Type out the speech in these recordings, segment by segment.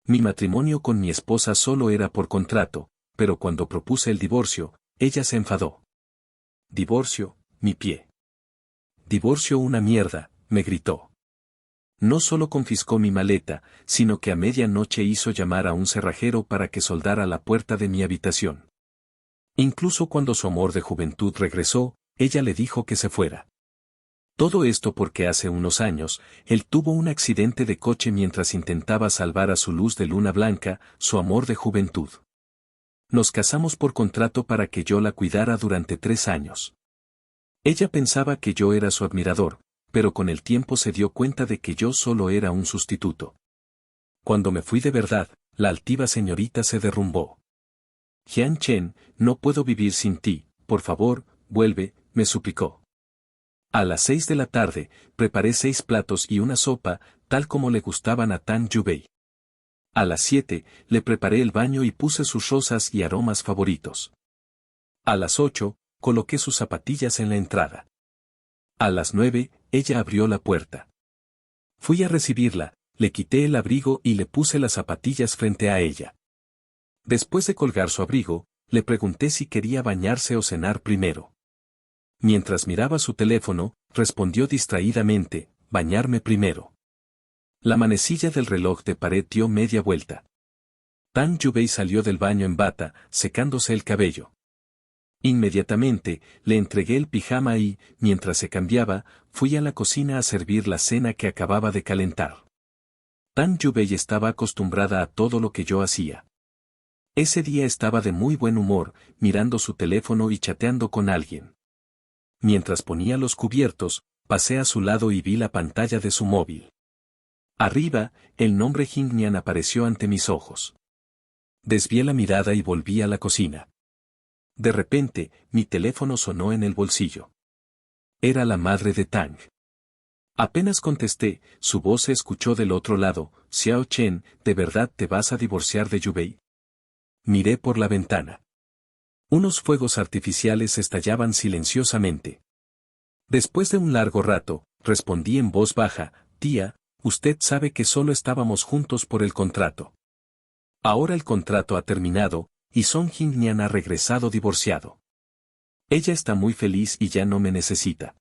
Mi matrimonio con mi esposa solo era por contrato, pero cuando propuse el divorcio, ella se enfadó. Divorcio, mi pie. Divorcio una mierda, me gritó. No solo confiscó mi maleta, sino que a medianoche hizo llamar a un cerrajero para que soldara la puerta de mi habitación. Incluso cuando su amor de juventud regresó, ella le dijo que se fuera. Todo esto porque hace unos años, él tuvo un accidente de coche mientras intentaba salvar a su luz de luna blanca, su amor de juventud. Nos casamos por contrato para que yo la cuidara durante 3 años. Ella pensaba que yo era su admirador, pero con el tiempo se dio cuenta de que yo solo era un sustituto. Cuando me fui de verdad, la altiva señorita se derrumbó. Jian Chen, no puedo vivir sin ti, por favor, vuelve, me suplicó. A las 6 de la tarde, preparé 6 platos y una sopa, tal como le gustaban a Tang Yubei. A las 7, le preparé el baño y puse sus rosas y aromas favoritos. A las 8, coloqué sus zapatillas en la entrada. A las 9, ella abrió la puerta. Fui a recibirla, le quité el abrigo y le puse las zapatillas frente a ella. Después de colgar su abrigo, le pregunté si quería bañarse o cenar primero. Mientras miraba su teléfono, respondió distraídamente, bañarme primero. La manecilla del reloj de pared dio media vuelta. Tang Yubei salió del baño en bata, secándose el cabello. Inmediatamente, le entregué el pijama y, mientras se cambiaba, fui a la cocina a servir la cena que acababa de calentar. Tang Yubei estaba acostumbrada a todo lo que yo hacía. Ese día estaba de muy buen humor, mirando su teléfono y chateando con alguien. Mientras ponía los cubiertos, pasé a su lado y vi la pantalla de su móvil. Arriba, el nombre Jingnian apareció ante mis ojos. Desvié la mirada y volví a la cocina. De repente, mi teléfono sonó en el bolsillo. Era la madre de Tang. Apenas contesté, su voz se escuchó del otro lado. Xiao Chen, ¿de verdad te vas a divorciar de Yubei? Miré por la ventana. Unos fuegos artificiales estallaban silenciosamente. Después de un largo rato, respondí en voz baja, tía, usted sabe que solo estábamos juntos por el contrato. Ahora el contrato ha terminado, y Song Jingnian ha regresado divorciado. Ella está muy feliz y ya no me necesita.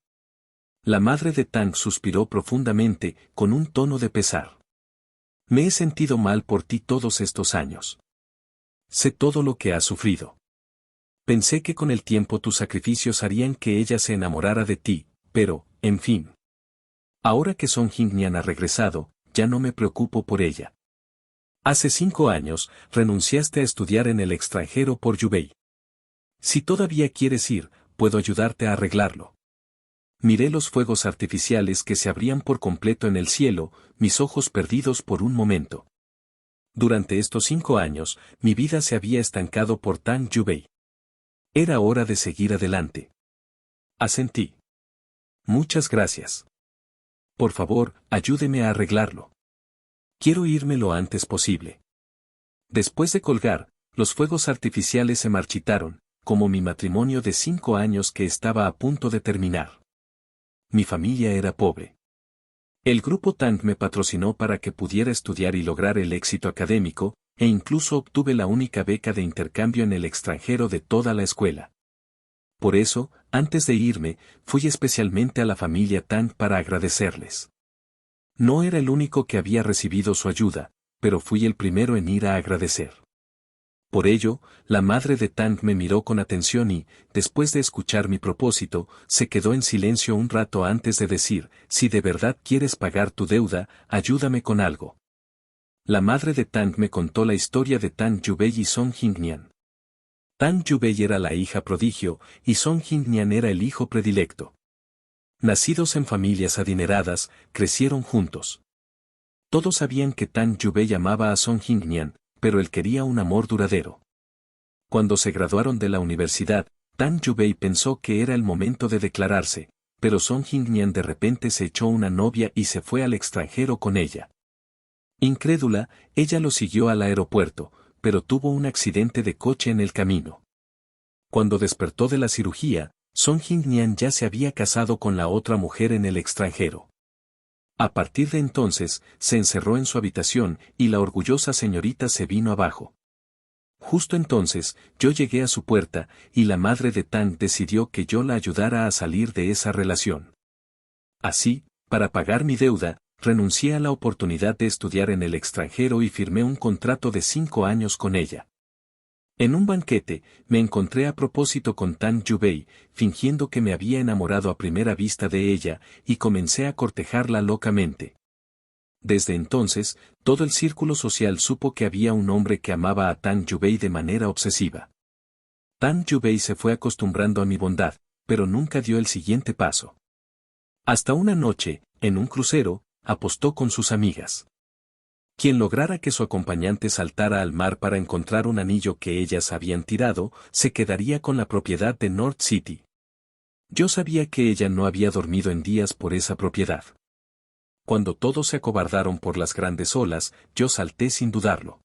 La madre de Tang suspiró profundamente, con un tono de pesar. Me he sentido mal por ti todos estos años. Sé todo lo que has sufrido. Pensé que con el tiempo tus sacrificios harían que ella se enamorara de ti, pero, en fin. Ahora que Song Jingnian ha regresado, ya no me preocupo por ella. Hace 5 años, renunciaste a estudiar en el extranjero por Yubei. Si todavía quieres ir, puedo ayudarte a arreglarlo. Miré los fuegos artificiales que se abrían por completo en el cielo, mis ojos perdidos por un momento. Durante estos 5 años, mi vida se había estancado por Tang Yubei. Era hora de seguir adelante. Asentí. Muchas gracias. Por favor, ayúdeme a arreglarlo. Quiero irme lo antes posible. Después de colgar, los fuegos artificiales se marchitaron, como mi matrimonio de 5 años que estaba a punto de terminar. Mi familia era pobre. El grupo Tang me patrocinó para que pudiera estudiar y lograr el éxito académico, e incluso obtuve la única beca de intercambio en el extranjero de toda la escuela. Por eso, antes de irme, fui especialmente a la familia Tang para agradecerles. No era el único que había recibido su ayuda, pero fui el primero en ir a agradecer. Por ello, la madre de Tang me miró con atención y, después de escuchar mi propósito, se quedó en silencio un rato antes de decir, si de verdad quieres pagar tu deuda, ayúdame con algo. La madre de Tang me contó la historia de Tang Yubei y Song Jingnian. Tang Yubei era la hija prodigio, y Song Jingnian era el hijo predilecto. Nacidos en familias adineradas, crecieron juntos. Todos sabían que Tang Yubei amaba a Song Jingnian, pero él quería un amor duradero. Cuando se graduaron de la universidad, Tang Yubei pensó que era el momento de declararse, pero Song Jingnian de repente se echó una novia y se fue al extranjero con ella. Incrédula, ella lo siguió al aeropuerto, pero tuvo un accidente de coche en el camino. Cuando despertó de la cirugía, Song Jingnian ya se había casado con la otra mujer en el extranjero. A partir de entonces, se encerró en su habitación y la orgullosa señorita se vino abajo. Justo entonces, yo llegué a su puerta, y la madre de Tang decidió que yo la ayudara a salir de esa relación. Así, para pagar mi deuda, renuncié a la oportunidad de estudiar en el extranjero y firmé un contrato de 5 años con ella. En un banquete, me encontré a propósito con Tang Yubei, fingiendo que me había enamorado a primera vista de ella, y comencé a cortejarla locamente. Desde entonces, todo el círculo social supo que había un hombre que amaba a Tang Yubei de manera obsesiva. Tang Yubei se fue acostumbrando a mi bondad, pero nunca dio el siguiente paso. Hasta una noche, en un crucero, apostó con sus amigas. Quien lograra que su acompañante saltara al mar para encontrar un anillo que ellas habían tirado, se quedaría con la propiedad de North City. Yo sabía que ella no había dormido en días por esa propiedad. Cuando todos se acobardaron por las grandes olas, yo salté sin dudarlo.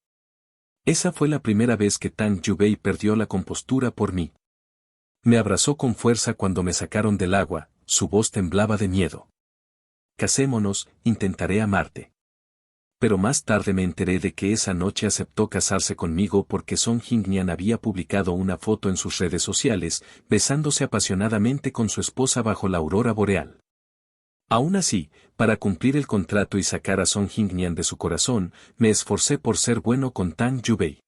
Esa fue la primera vez que Tang Yubei perdió la compostura por mí. Me abrazó con fuerza cuando me sacaron del agua, su voz temblaba de miedo. Casémonos, intentaré amarte. Pero más tarde me enteré de que esa noche aceptó casarse conmigo porque Song Jingnian había publicado una foto en sus redes sociales, besándose apasionadamente con su esposa bajo la aurora boreal. Aún así, para cumplir el contrato y sacar a Song Jingnian de su corazón, me esforcé por ser bueno con Tang Yubei.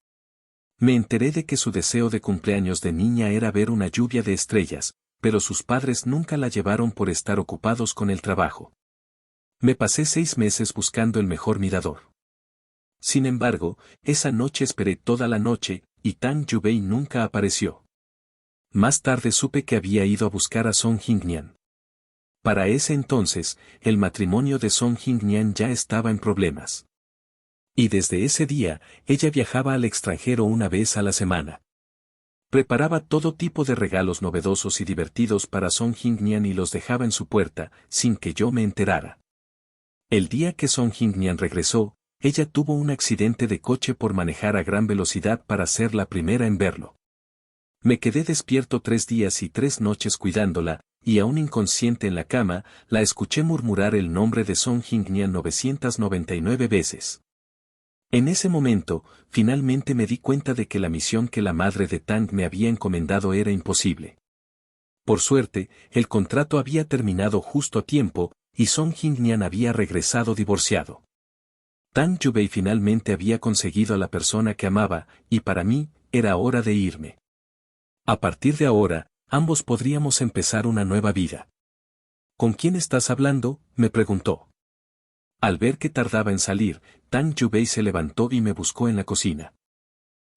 Me enteré de que su deseo de cumpleaños de niña era ver una lluvia de estrellas, pero sus padres nunca la llevaron por estar ocupados con el trabajo. Me pasé 6 meses buscando el mejor mirador. Sin embargo, esa noche esperé toda la noche, y Tang Yubei nunca apareció. Más tarde supe que había ido a buscar a Song Jingnian. Para ese entonces, el matrimonio de Song Jingnian ya estaba en problemas. Y desde ese día, ella viajaba al extranjero una vez a la semana. Preparaba todo tipo de regalos novedosos y divertidos para Song Jingnian y los dejaba en su puerta, sin que yo me enterara. El día que Song Jingnian regresó, ella tuvo un accidente de coche por manejar a gran velocidad para ser la primera en verlo. Me quedé despierto 3 días y 3 noches cuidándola, y aún inconsciente en la cama, la escuché murmurar el nombre de Song Jingnian 999 veces. En ese momento, finalmente me di cuenta de que la misión que la madre de Tang me había encomendado era imposible. Por suerte, el contrato había terminado justo a tiempo, y Song Jingnian había regresado divorciado. Tang Yubei finalmente había conseguido a la persona que amaba, y para mí, era hora de irme. A partir de ahora, ambos podríamos empezar una nueva vida. ¿Con quién estás hablando?, me preguntó. Al ver que tardaba en salir, Tang Yubei se levantó y me buscó en la cocina.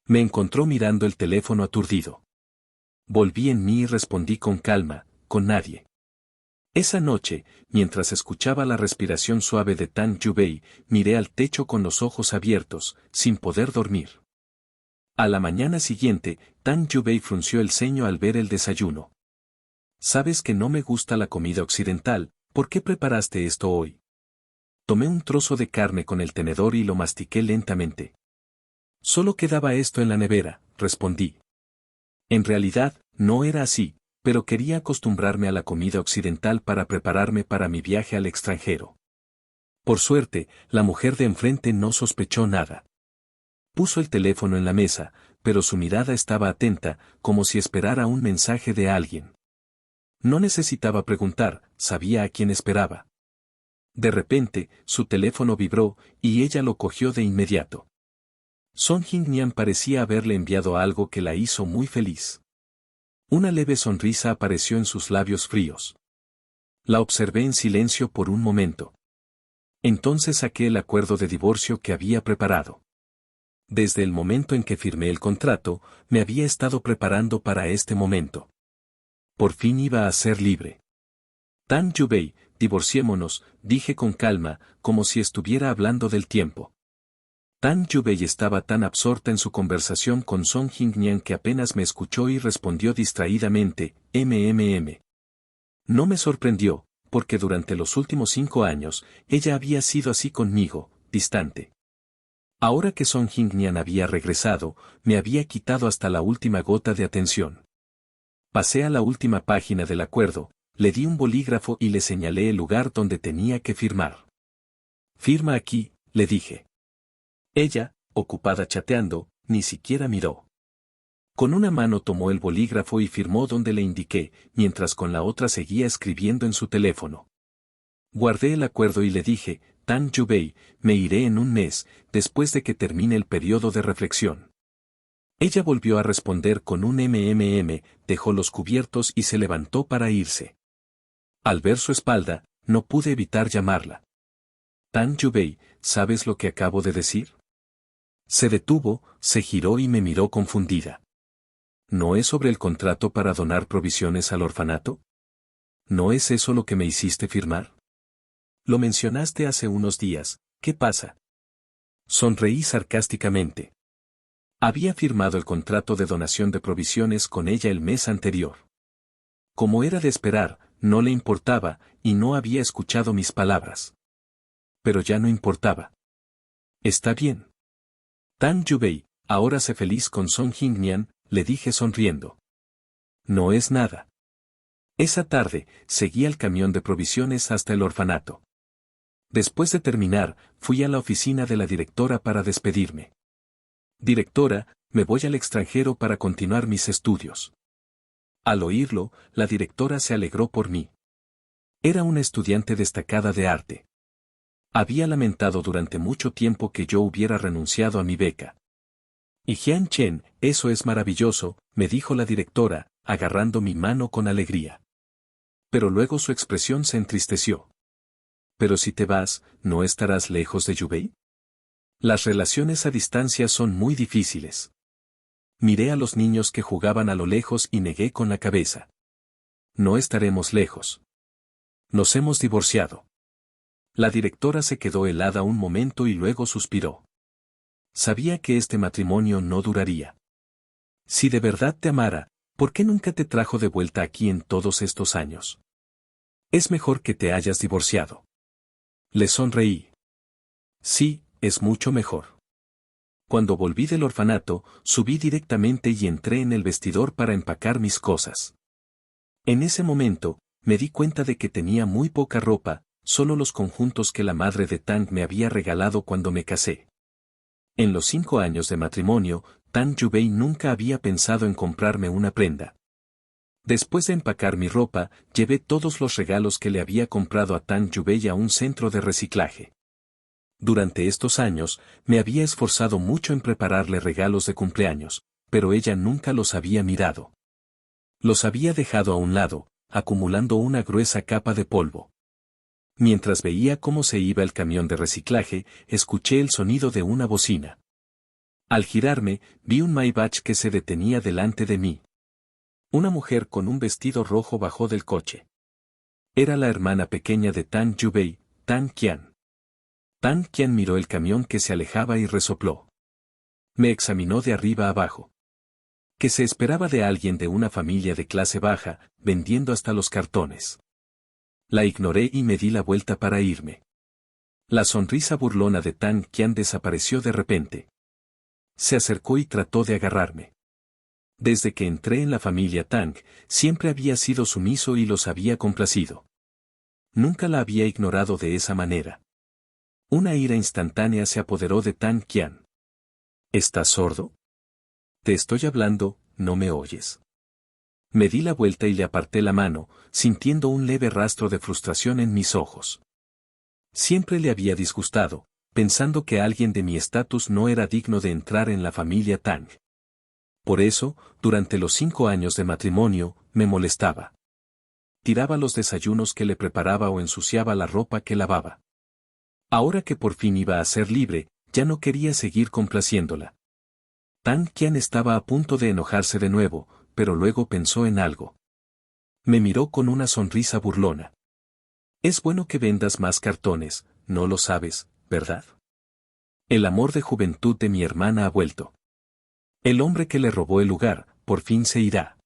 Me encontró mirando el teléfono aturdido. Volví en mí y respondí con calma, con nadie. Esa noche, mientras escuchaba la respiración suave de Tang Yubei, miré al techo con los ojos abiertos, sin poder dormir. A la mañana siguiente, Tang Yubei frunció el ceño al ver el desayuno. Sabes que no me gusta la comida occidental, ¿por qué preparaste esto hoy? Tomé un trozo de carne con el tenedor y lo mastiqué lentamente. Solo quedaba esto en la nevera, respondí. En realidad, no era así, pero quería acostumbrarme a la comida occidental para prepararme para mi viaje al extranjero. Por suerte, la mujer de enfrente no sospechó nada. Puso el teléfono en la mesa, pero su mirada estaba atenta, como si esperara un mensaje de alguien. No necesitaba preguntar, sabía a quién esperaba. De repente, su teléfono vibró, y ella lo cogió de inmediato. Song Jingnian parecía haberle enviado algo que la hizo muy feliz. Una leve sonrisa apareció en sus labios fríos. La observé en silencio por un momento. Entonces saqué el acuerdo de divorcio que había preparado. Desde el momento en que firmé el contrato, me había estado preparando para este momento. Por fin iba a ser libre. Tang Yubei, divorciémonos, dije con calma, como si estuviera hablando del tiempo. Tang Yubei estaba tan absorta en su conversación con Song Jingnian que apenas me escuchó y respondió distraídamente, MMM. No me sorprendió, porque durante los últimos 5 años, ella había sido así conmigo, distante. Ahora que Song Jingnian había regresado, me había quitado hasta la última gota de atención. Pasé a la última página del acuerdo, le di un bolígrafo y le señalé el lugar donde tenía que firmar. Firma aquí, le dije. Ella, ocupada chateando, ni siquiera miró. Con una mano tomó el bolígrafo y firmó donde le indiqué, mientras con la otra seguía escribiendo en su teléfono. Guardé el acuerdo y le dije, Tan Yubei, me iré en un mes, después de que termine el periodo de reflexión. Ella volvió a responder con un dejó los cubiertos y se levantó para irse. Al ver su espalda, no pude evitar llamarla. Tan Yubei, ¿sabes lo que acabo de decir? Se detuvo, se giró y me miró confundida. ¿No es sobre el contrato para donar provisiones al orfanato? ¿No es eso lo que me hiciste firmar? Lo mencionaste hace unos días, ¿qué pasa? Sonreí sarcásticamente. Había firmado el contrato de donación de provisiones con ella el mes anterior. Como era de esperar, no le importaba, y no había escuchado mis palabras. Pero ya no importaba. Está bien. Tan Yubei, ahora sé feliz con Song Jingnian, le dije sonriendo. No es nada. Esa tarde, seguí al camión de provisiones hasta el orfanato. Después de terminar, fui a la oficina de la directora para despedirme. Directora, me voy al extranjero para continuar mis estudios. Al oírlo, la directora se alegró por mí. Era una estudiante destacada de arte. Había lamentado durante mucho tiempo que yo hubiera renunciado a mi beca. Y Jian Chen, eso es maravilloso, me dijo la directora, agarrando mi mano con alegría. Pero luego su expresión se entristeció. Pero si te vas, ¿no estarás lejos de Yubei? Las relaciones a distancia son muy difíciles. Miré a los niños que jugaban a lo lejos y negué con la cabeza. No estaremos lejos. Nos hemos divorciado. La directora se quedó helada un momento y luego suspiró. Sabía que este matrimonio no duraría. Si de verdad te amara, ¿por qué nunca te trajo de vuelta aquí en todos estos años? Es mejor que te hayas divorciado. Le sonreí. Sí, es mucho mejor. Cuando volví del orfanato, subí directamente y entré en el vestidor para empacar mis cosas. En ese momento, me di cuenta de que tenía muy poca ropa, solo los conjuntos que la madre de Tang me había regalado cuando me casé. En los 5 años de matrimonio, Tan Yubei nunca había pensado en comprarme una prenda. Después de empacar mi ropa, llevé todos los regalos que le había comprado a Tan Yubei a un centro de reciclaje. Durante estos años, me había esforzado mucho en prepararle regalos de cumpleaños, pero ella nunca los había mirado. Los había dejado a un lado, acumulando una gruesa capa de polvo. Mientras veía cómo se iba el camión de reciclaje, escuché el sonido de una bocina. Al girarme, vi un Maybach que se detenía delante de mí. Una mujer con un vestido rojo bajó del coche. Era la hermana pequeña de Tan Yubei, Tan Qian. Tan Qian miró el camión que se alejaba y resopló. Me examinó de arriba abajo. ¿Qué se esperaba de alguien de una familia de clase baja, vendiendo hasta los cartones? La ignoré y me di la vuelta para irme. La sonrisa burlona de Tan Qian desapareció de repente. Se acercó y trató de agarrarme. Desde que entré en la familia Tang, siempre había sido sumiso y los había complacido. Nunca la había ignorado de esa manera. Una ira instantánea se apoderó de Tan Qian. ¿Estás sordo? Te estoy hablando, ¿no me oyes? Me di la vuelta y le aparté la mano, sintiendo un leve rastro de frustración en mis ojos. Siempre le había disgustado, pensando que alguien de mi estatus no era digno de entrar en la familia Tang. Por eso, durante los 5 años de matrimonio, me molestaba. Tiraba los desayunos que le preparaba o ensuciaba la ropa que lavaba. Ahora que por fin iba a ser libre, ya no quería seguir complaciéndola. Tan Qian estaba a punto de enojarse de nuevo, pero luego pensó en algo. Me miró con una sonrisa burlona. Es bueno que vendas más cartones, no lo sabes, ¿verdad? El amor de juventud de mi hermana ha vuelto. El hombre que le robó el lugar, por fin se irá.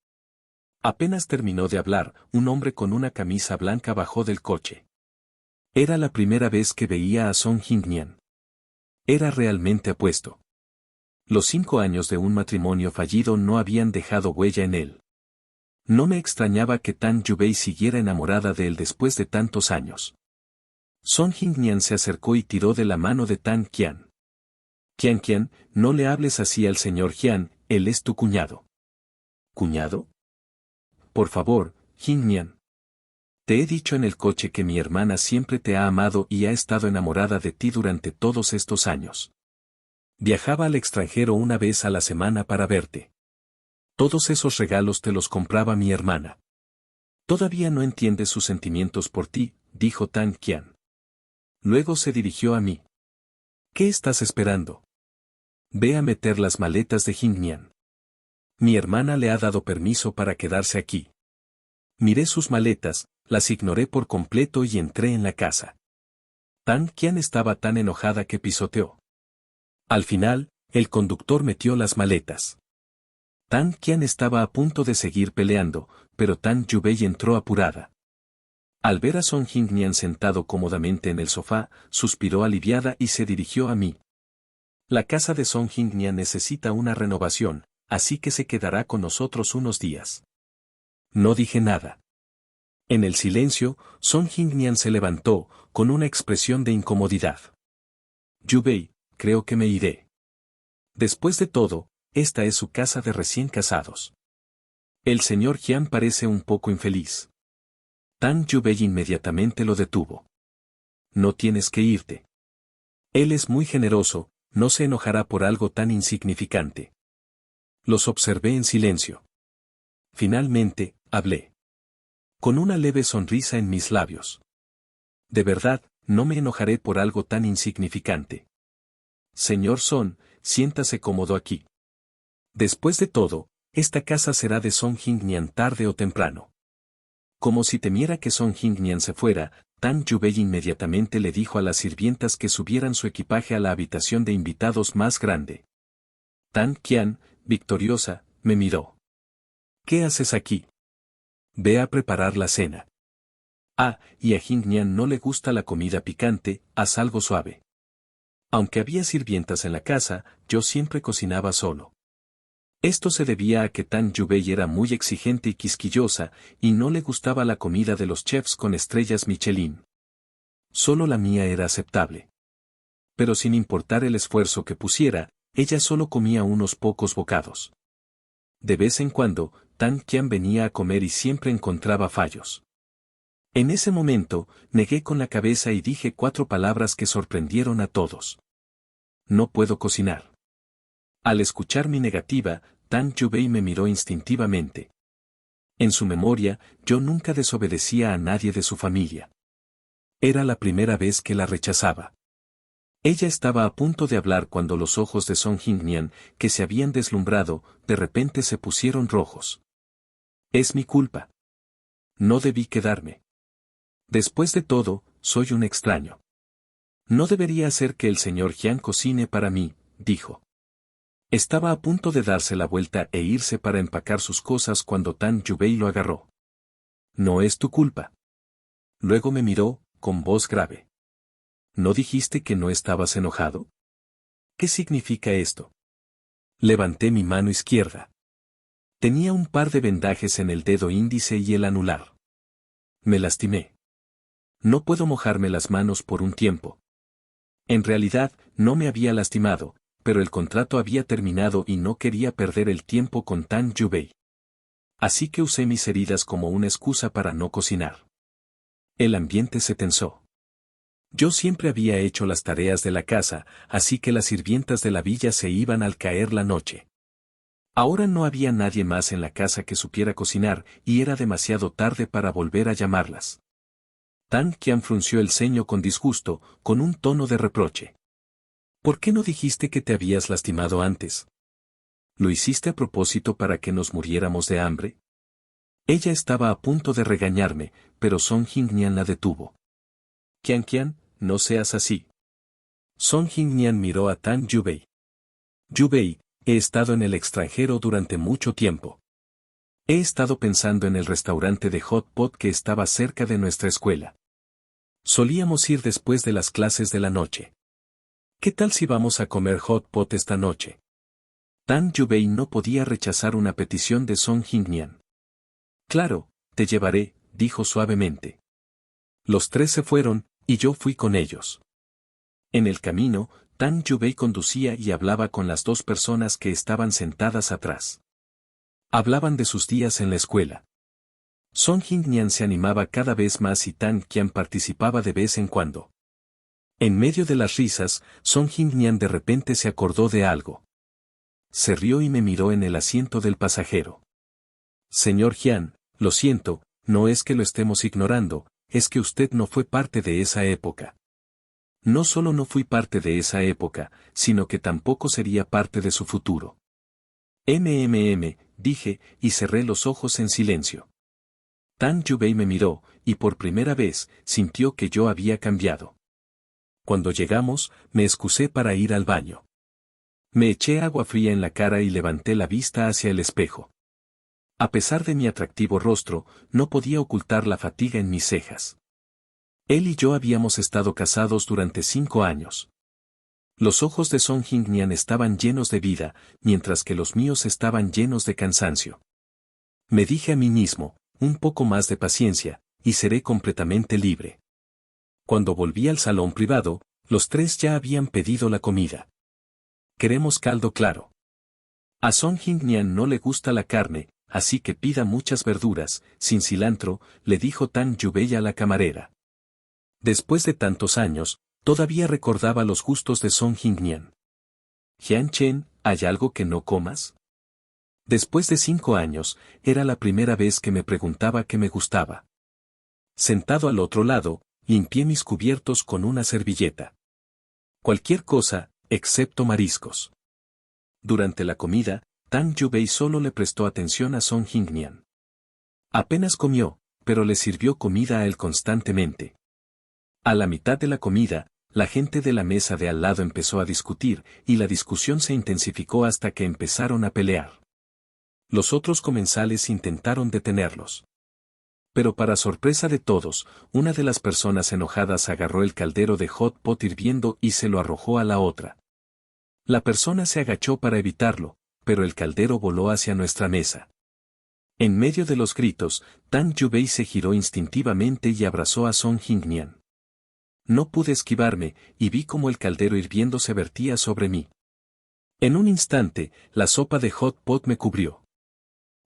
Apenas terminó de hablar, un hombre con una camisa blanca bajó del coche. Era la primera vez que veía a Song Jingnian. Era realmente apuesto. Los 5 años de un matrimonio fallido no habían dejado huella en él. No me extrañaba que Tan Yubei siguiera enamorada de él después de tantos años. Song Jingnian se acercó y tiró de la mano de Tan Qian. Qian, no le hables así al señor Jian, él es tu cuñado. ¿Cuñado? Por favor, Jingnian. Te he dicho en el coche que mi hermana siempre te ha amado y ha estado enamorada de ti durante todos estos años. Viajaba al extranjero una vez a la semana para verte. Todos esos regalos te los compraba mi hermana. Todavía no entiendes sus sentimientos por ti, dijo Tan Qian. Luego se dirigió a mí. ¿Qué estás esperando? Ve a meter las maletas de Jingnian. Mi hermana le ha dado permiso para quedarse aquí. Miré sus maletas, las ignoré por completo y entré en la casa. Tan Qian estaba tan enojada que pisoteó. Al final, el conductor metió las maletas. Tan Qian estaba a punto de seguir peleando, pero Tan Yubei entró apurada. Al ver a Song Jingnian sentado cómodamente en el sofá, suspiró aliviada y se dirigió a mí. La casa de Song Jingnian necesita una renovación, así que se quedará con nosotros unos días. No dije nada. En el silencio, Song Jingnian se levantó, con una expresión de incomodidad. Yubei, creo que me iré. Después de todo, esta es su casa de recién casados. El señor Jian parece un poco infeliz. Tan Yubei inmediatamente lo detuvo. No tienes que irte. Él es muy generoso, no se enojará por algo tan insignificante. Los observé en silencio. Finalmente, hablé. Con una leve sonrisa en mis labios. De verdad, no me enojaré por algo tan insignificante. Señor Son, siéntase cómodo aquí. Después de todo, esta casa será de Song Jingnian tarde o temprano. Como si temiera que Song Jingnian se fuera, Tan Yubei inmediatamente le dijo a las sirvientas que subieran su equipaje a la habitación de invitados más grande. Tan Qian, victoriosa, me miró. ¿Qué haces aquí? Ve a preparar la cena. Ah, y a Jingnian no le gusta la comida picante, haz algo suave. Aunque había sirvientas en la casa, yo siempre cocinaba solo. Esto se debía a que Tan Yubei era muy exigente y quisquillosa, y no le gustaba la comida de los chefs con estrellas Michelin. Solo la mía era aceptable. Pero sin importar el esfuerzo que pusiera, ella solo comía unos pocos bocados. De vez en cuando, Tan Qian venía a comer y siempre encontraba fallos. En ese momento, negué con la cabeza y dije 4 palabras que sorprendieron a todos. No puedo cocinar. Al escuchar mi negativa, Tan Yubei me miró instintivamente. En su memoria, yo nunca desobedecía a nadie de su familia. Era la primera vez que la rechazaba. Ella estaba a punto de hablar cuando los ojos de Song Jingnian, que se habían deslumbrado, de repente se pusieron rojos. Es mi culpa. No debí quedarme. Después de todo, soy un extraño. No debería hacer que el señor Jian cocine para mí, dijo. Estaba a punto de darse la vuelta e irse para empacar sus cosas cuando Tan Yubei lo agarró. No es tu culpa. Luego me miró, con voz grave. ¿No dijiste que no estabas enojado? ¿Qué significa esto? Levanté mi mano izquierda. Tenía un par de vendajes en el dedo índice y el anular. Me lastimé. No puedo mojarme las manos por un tiempo. En realidad, no me había lastimado, pero el contrato había terminado y no quería perder el tiempo con Tan Yubei. Así que usé mis heridas como una excusa para no cocinar. El ambiente se tensó. Yo siempre había hecho las tareas de la casa, así que las sirvientas de la villa se iban al caer la noche. Ahora no había nadie más en la casa que supiera cocinar, y era demasiado tarde para volver a llamarlas. Tan Qian frunció el ceño con disgusto, con un tono de reproche. ¿Por qué no dijiste que te habías lastimado antes? ¿Lo hiciste a propósito para que nos muriéramos de hambre? Ella estaba a punto de regañarme, pero Song Jingnian la detuvo. Qian, no seas así. Song Jingnian miró a Tan Yubei. Yubei, he estado en el extranjero durante mucho tiempo. He estado pensando en el restaurante de hot pot que estaba cerca de nuestra escuela. Solíamos ir después de las clases de la noche. ¿Qué tal si vamos a comer hot pot esta noche? Tan Yubei no podía rechazar una petición de Song Jingnian. Claro, te llevaré, dijo suavemente. Los 3 se fueron, Y yo fui con ellos. En el camino, Tang Yubei conducía y hablaba con las dos personas que estaban sentadas atrás. Hablaban de sus días en la escuela. Song Jingnian se animaba cada vez más y Tan Qian participaba de vez en cuando. En medio de las risas, Song Jingnian de repente se acordó de algo. Se rió y me miró en el asiento del pasajero. Señor Jian, lo siento, no es que lo estemos ignorando, es que usted no fue parte de esa época. No solo no fui parte de esa época, sino que tampoco sería parte de su futuro. Dije, y cerré los ojos en silencio. Tang Yubei me miró, y por primera vez, sintió que yo había cambiado. Cuando llegamos, me excusé para ir al baño. Me eché agua fría en la cara y levanté la vista hacia el espejo. A pesar de mi atractivo rostro, no podía ocultar la fatiga en mis cejas. Él y yo habíamos estado casados durante 5 años. Los ojos de Song Jingnian estaban llenos de vida, mientras que los míos estaban llenos de cansancio. Me dije a mí mismo, un poco más de paciencia, y seré completamente libre. Cuando volví al salón privado, los tres ya habían pedido la comida. Queremos caldo claro. A Song Jingnian no le gusta la carne, así que pida muchas verduras, sin cilantro, le dijo Tang Yubei a la camarera. Después de tantos años, todavía recordaba los gustos de Song Jingnian. Jian Chen, ¿hay algo que no comas? Después de 5 años, era la primera vez que me preguntaba qué me gustaba. Sentado al otro lado, limpié mis cubiertos con una servilleta. Cualquier cosa, excepto mariscos. Durante la comida, Tang Yubei solo le prestó atención a Song Jingnian. Apenas comió, pero le sirvió comida a él constantemente. A la mitad de la comida, la gente de la mesa de al lado empezó a discutir, y la discusión se intensificó hasta que empezaron a pelear. Los otros comensales intentaron detenerlos. Pero para sorpresa de todos, una de las personas enojadas agarró el caldero de hot pot hirviendo y se lo arrojó a la otra. La persona se agachó para evitarlo, pero el caldero voló hacia nuestra mesa. En medio de los gritos, Tang Yubei se giró instintivamente y abrazó a Song Jingnian. No pude esquivarme, y vi cómo el caldero hirviendo se vertía sobre mí. En un instante, la sopa de hot pot me cubrió.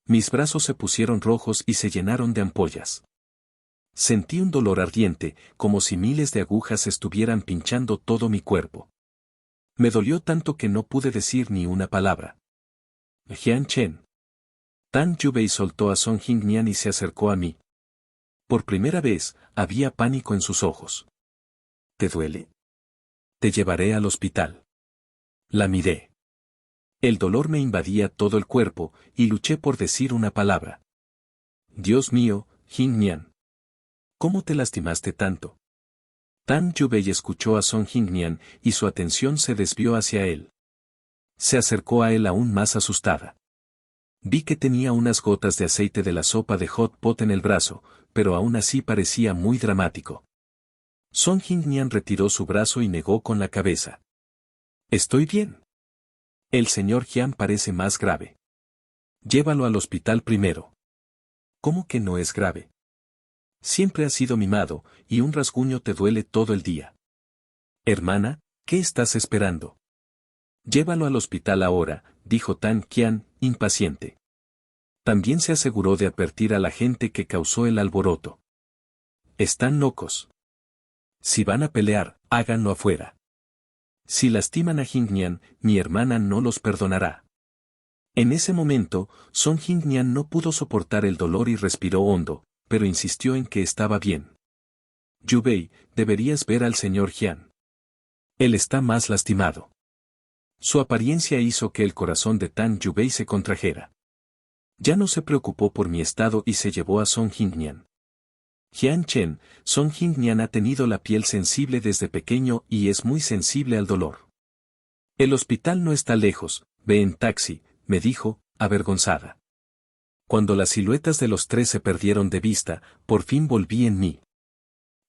Mis brazos se pusieron rojos y se llenaron de ampollas. Sentí un dolor ardiente, como si miles de agujas estuvieran pinchando todo mi cuerpo. Me dolió tanto que no pude decir ni una palabra. Jian Chen. Tang Yubei soltó a Song Jingnian y se acercó a mí. Por primera vez, había pánico en sus ojos. ¿Te duele? Te llevaré al hospital. La miré. El dolor me invadía todo el cuerpo, y luché por decir una palabra. Dios mío, Jingnian. ¿Cómo te lastimaste tanto? Tang Yubei escuchó a Song Jingnian, y su atención se desvió hacia él. Se acercó a él aún más asustada. Vi que tenía unas gotas de aceite de la sopa de hot pot en el brazo, pero aún así parecía muy dramático. Song Jingnian retiró su brazo y negó con la cabeza. Estoy bien. El señor Jian parece más grave. Llévalo al hospital primero. ¿Cómo que no es grave? Siempre has sido mimado, y un rasguño te duele todo el día. Hermana, ¿qué estás esperando? Llévalo al hospital ahora, dijo Tang Qian, impaciente. También se aseguró de advertir a la gente que causó el alboroto. Están locos. Si van a pelear, háganlo afuera. Si lastiman a Jingnian, mi hermana no los perdonará. En ese momento, Song Jingnian no pudo soportar el dolor y respiró hondo, pero insistió en que estaba bien. Yubei, deberías ver al señor Jian. Él está más lastimado. Su apariencia hizo que el corazón de Tang Yubei se contrajera. Ya no se preocupó por mi estado y se llevó a Song Jingnian. Jian Chen, Song Jingnian ha tenido la piel sensible desde pequeño y es muy sensible al dolor. El hospital no está lejos, ve en taxi, me dijo, avergonzada. Cuando las siluetas de los tres se perdieron de vista, por fin volví en mí.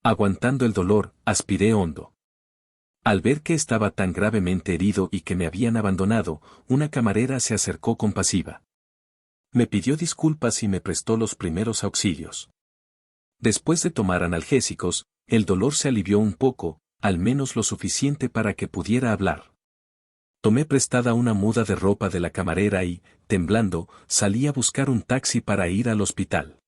Aguantando el dolor, aspiré hondo. Al ver que estaba tan gravemente herido y que me habían abandonado, una camarera se acercó compasiva. Me pidió disculpas y me prestó los primeros auxilios. Después de tomar analgésicos, el dolor se alivió un poco, al menos lo suficiente para que pudiera hablar. Tomé prestada una muda de ropa de la camarera y, temblando, salí a buscar un taxi para ir al hospital.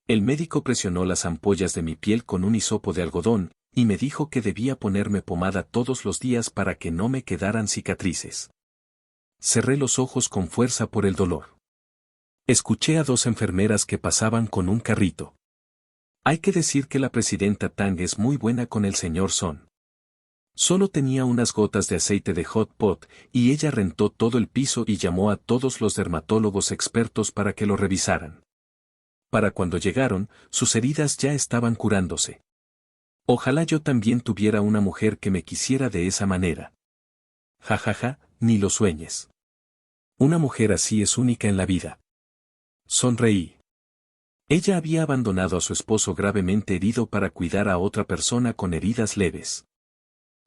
El médico presionó las ampollas de mi piel con un hisopo de algodón, y me dijo que debía ponerme pomada todos los días para que no me quedaran cicatrices. Cerré los ojos con fuerza por el dolor. Escuché a 2 enfermeras que pasaban con un carrito. Hay que decir que la presidenta Tang es muy buena con el señor Son. Solo tenía unas gotas de aceite de hot pot, y ella rentó todo el piso y llamó a todos los dermatólogos expertos para que lo revisaran. Para cuando llegaron, sus heridas ya estaban curándose. Ojalá yo también tuviera una mujer que me quisiera de esa manera. Ja ja ja, ni lo sueñes. Una mujer así es única en la vida. Sonreí. Ella había abandonado a su esposo gravemente herido para cuidar a otra persona con heridas leves.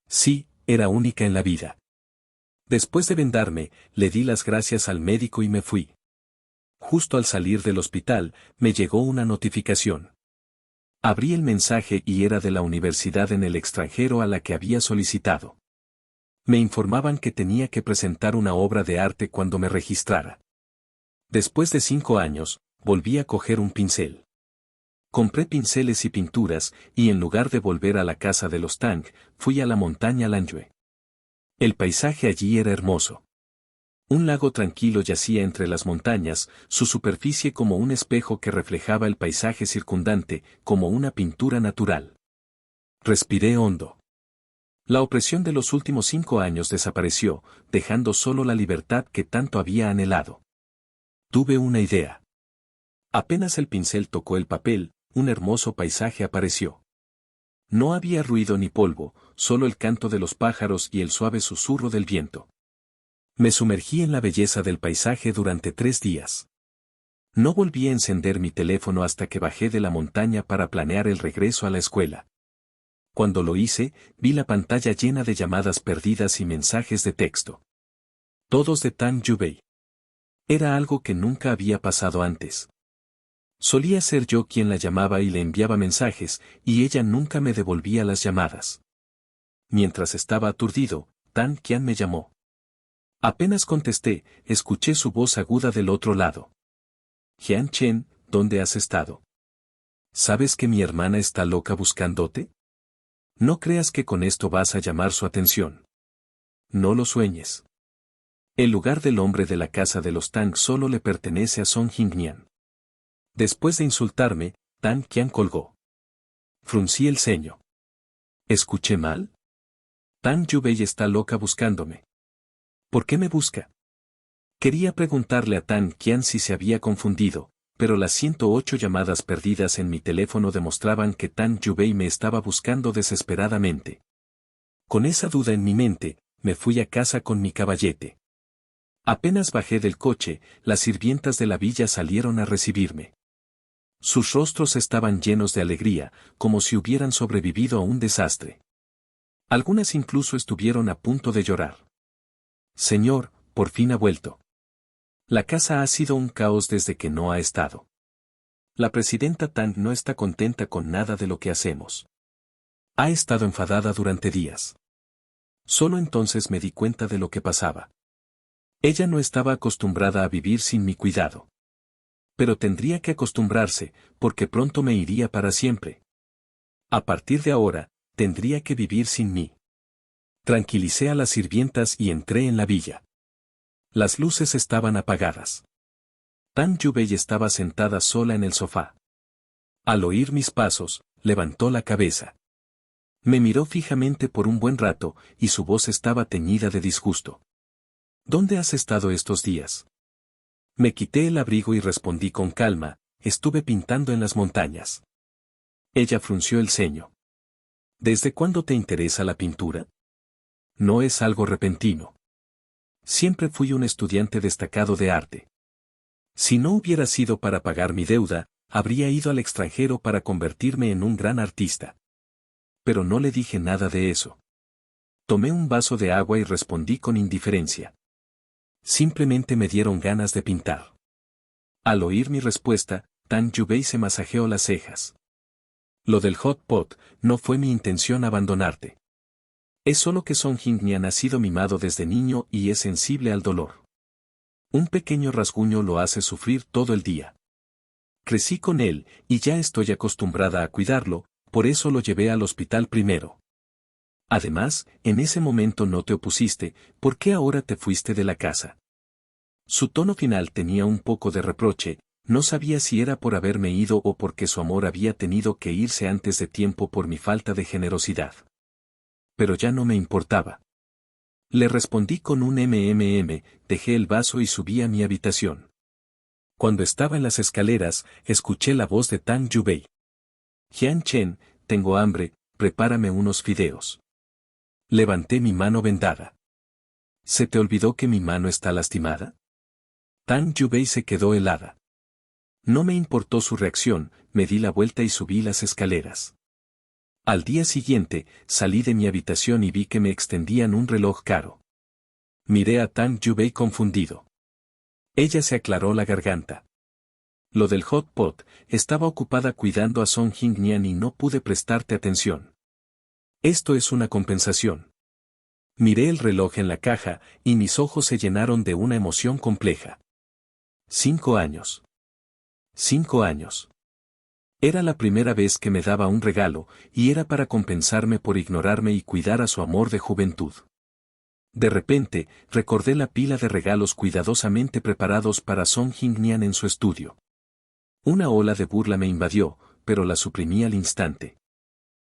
Sí, era única en la vida. Después de vendarme, le di las gracias al médico y me fui. Justo al salir del hospital, me llegó una notificación. Abrí el mensaje y era de la universidad en el extranjero a la que había solicitado. Me informaban que tenía que presentar una obra de arte cuando me registrara. Después de 5 años, volví a coger un pincel. Compré pinceles y pinturas, y en lugar de volver a la casa de los Tang, fui a la montaña Lanyue. El paisaje allí era hermoso. Un lago tranquilo yacía entre las montañas, su superficie como un espejo que reflejaba el paisaje circundante, como una pintura natural. Respiré hondo. La opresión de los últimos 5 años desapareció, dejando solo la libertad que tanto había anhelado. Tuve una idea. Apenas el pincel tocó el papel, un hermoso paisaje apareció. No había ruido ni polvo, solo el canto de los pájaros y el suave susurro del viento. Me sumergí en la belleza del paisaje durante 3 días. No volví a encender mi teléfono hasta que bajé de la montaña para planear el regreso a la escuela. Cuando lo hice, vi la pantalla llena de llamadas perdidas y mensajes de texto. Todos de Tang Yubei. Era algo que nunca había pasado antes. Solía ser yo quien la llamaba y le enviaba mensajes, y ella nunca me devolvía las llamadas. Mientras estaba aturdido, Tan Qian me llamó. Apenas contesté, escuché su voz aguda del otro lado. Jian Chen, ¿dónde has estado? ¿Sabes que mi hermana está loca buscándote? No creas que con esto vas a llamar su atención. No lo sueñes. El lugar del hombre de la casa de los Tang solo le pertenece a Song Jingnian. Después de insultarme, Tan Qian colgó. Fruncí el ceño. ¿Escuché mal? Tang Yubei está loca buscándome. ¿Por qué me busca? Quería preguntarle a Tan Qian si se había confundido, pero las 108 llamadas perdidas en mi teléfono demostraban que Tang Yubei me estaba buscando desesperadamente. Con esa duda en mi mente, me fui a casa con mi caballete. Apenas bajé del coche, las sirvientas de la villa salieron a recibirme. Sus rostros estaban llenos de alegría, como si hubieran sobrevivido a un desastre. Algunas incluso estuvieron a punto de llorar. Señor, por fin ha vuelto. La casa ha sido un caos desde que no ha estado. La presidenta Tang no está contenta con nada de lo que hacemos. Ha estado enfadada durante días. Solo entonces me di cuenta de lo que pasaba. Ella no estaba acostumbrada a vivir sin mi cuidado. Pero tendría que acostumbrarse, porque pronto me iría para siempre. A partir de ahora, tendría que vivir sin mí. Tranquilicé a las sirvientas y entré en la villa. Las luces estaban apagadas. Tang Yubei estaba sentada sola en el sofá. Al oír mis pasos, levantó la cabeza. Me miró fijamente por un buen rato, y su voz estaba teñida de disgusto. ¿Dónde has estado estos días? Me quité el abrigo y respondí con calma, estuve pintando en las montañas. Ella frunció el ceño. ¿Desde cuándo te interesa la pintura? No es algo repentino. Siempre fui un estudiante destacado de arte. Si no hubiera sido para pagar mi deuda, habría ido al extranjero para convertirme en un gran artista. Pero no le dije nada de eso. Tomé un vaso de agua y respondí con indiferencia. Simplemente me dieron ganas de pintar. Al oír mi respuesta, Tang Yubei se masajeó las cejas. Lo del hot pot, no fue mi intención abandonarte. Es solo que Song Jin-Nyan ha sido mimado desde niño y es sensible al dolor. Un pequeño rasguño lo hace sufrir todo el día. Crecí con él, y ya estoy acostumbrada a cuidarlo, por eso lo llevé al hospital primero. Además, en ese momento no te opusiste, ¿por qué ahora te fuiste de la casa? Su tono final tenía un poco de reproche, no sabía si era por haberme ido o porque su amor había tenido que irse antes de tiempo por mi falta de generosidad. Pero ya no me importaba. Le respondí con un dejé el vaso y subí a mi habitación. Cuando estaba en las escaleras, escuché la voz de Tang Yubei. Jian Chen, tengo hambre, prepárame unos fideos. Levanté mi mano vendada. ¿Se te olvidó que mi mano está lastimada? Tang Yubei se quedó helada. No me importó su reacción, me di la vuelta y subí las escaleras. Al día siguiente, salí de mi habitación y vi que me extendían un reloj caro. Miré a Tang Yubei confundido. Ella se aclaró la garganta. Lo del hot pot, estaba ocupada cuidando a Song Jin-Nyan y no pude prestarte atención. Esto es una compensación. Miré el reloj en la caja, y mis ojos se llenaron de una emoción compleja. 5 años. 5 años. Era la primera vez que me daba un regalo, y era para compensarme por ignorarme y cuidar a su amor de juventud. De repente, recordé la pila de regalos cuidadosamente preparados para Song Jin-Nyan en su estudio. Una ola de burla me invadió, pero la suprimí al instante.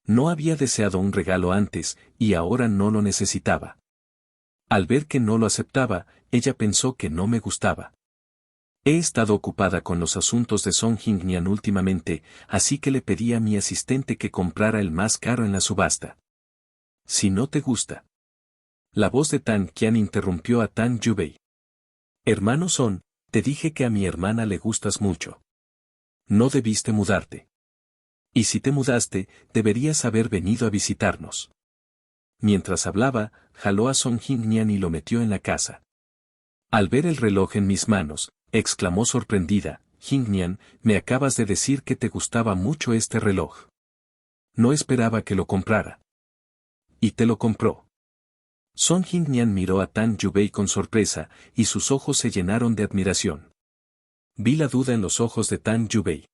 No había deseado un regalo antes, y ahora no lo necesitaba. Al ver que no lo aceptaba, ella pensó que no me gustaba. He estado ocupada con los asuntos de Song Jin-Nyan últimamente, así que le pedí a mi asistente que comprara el más caro en la subasta. Si no te gusta. La voz de Tang Qian interrumpió a Tang Yubei. Hermanos Son, te dije que a mi hermana le gustas mucho. No debiste mudarte. Y si te mudaste, deberías haber venido a visitarnos. Mientras hablaba, jaló a Song Jin-Nyan y lo metió en la casa. Al ver el reloj en mis manos, exclamó sorprendida, Jin-Nyan, me acabas de decir que te gustaba mucho este reloj. No esperaba que lo comprara. Y te lo compró. Song Jin-Nyan miró a Tang Yubei con sorpresa, y sus ojos se llenaron de admiración. Vi la duda en los ojos de Tang Yubei.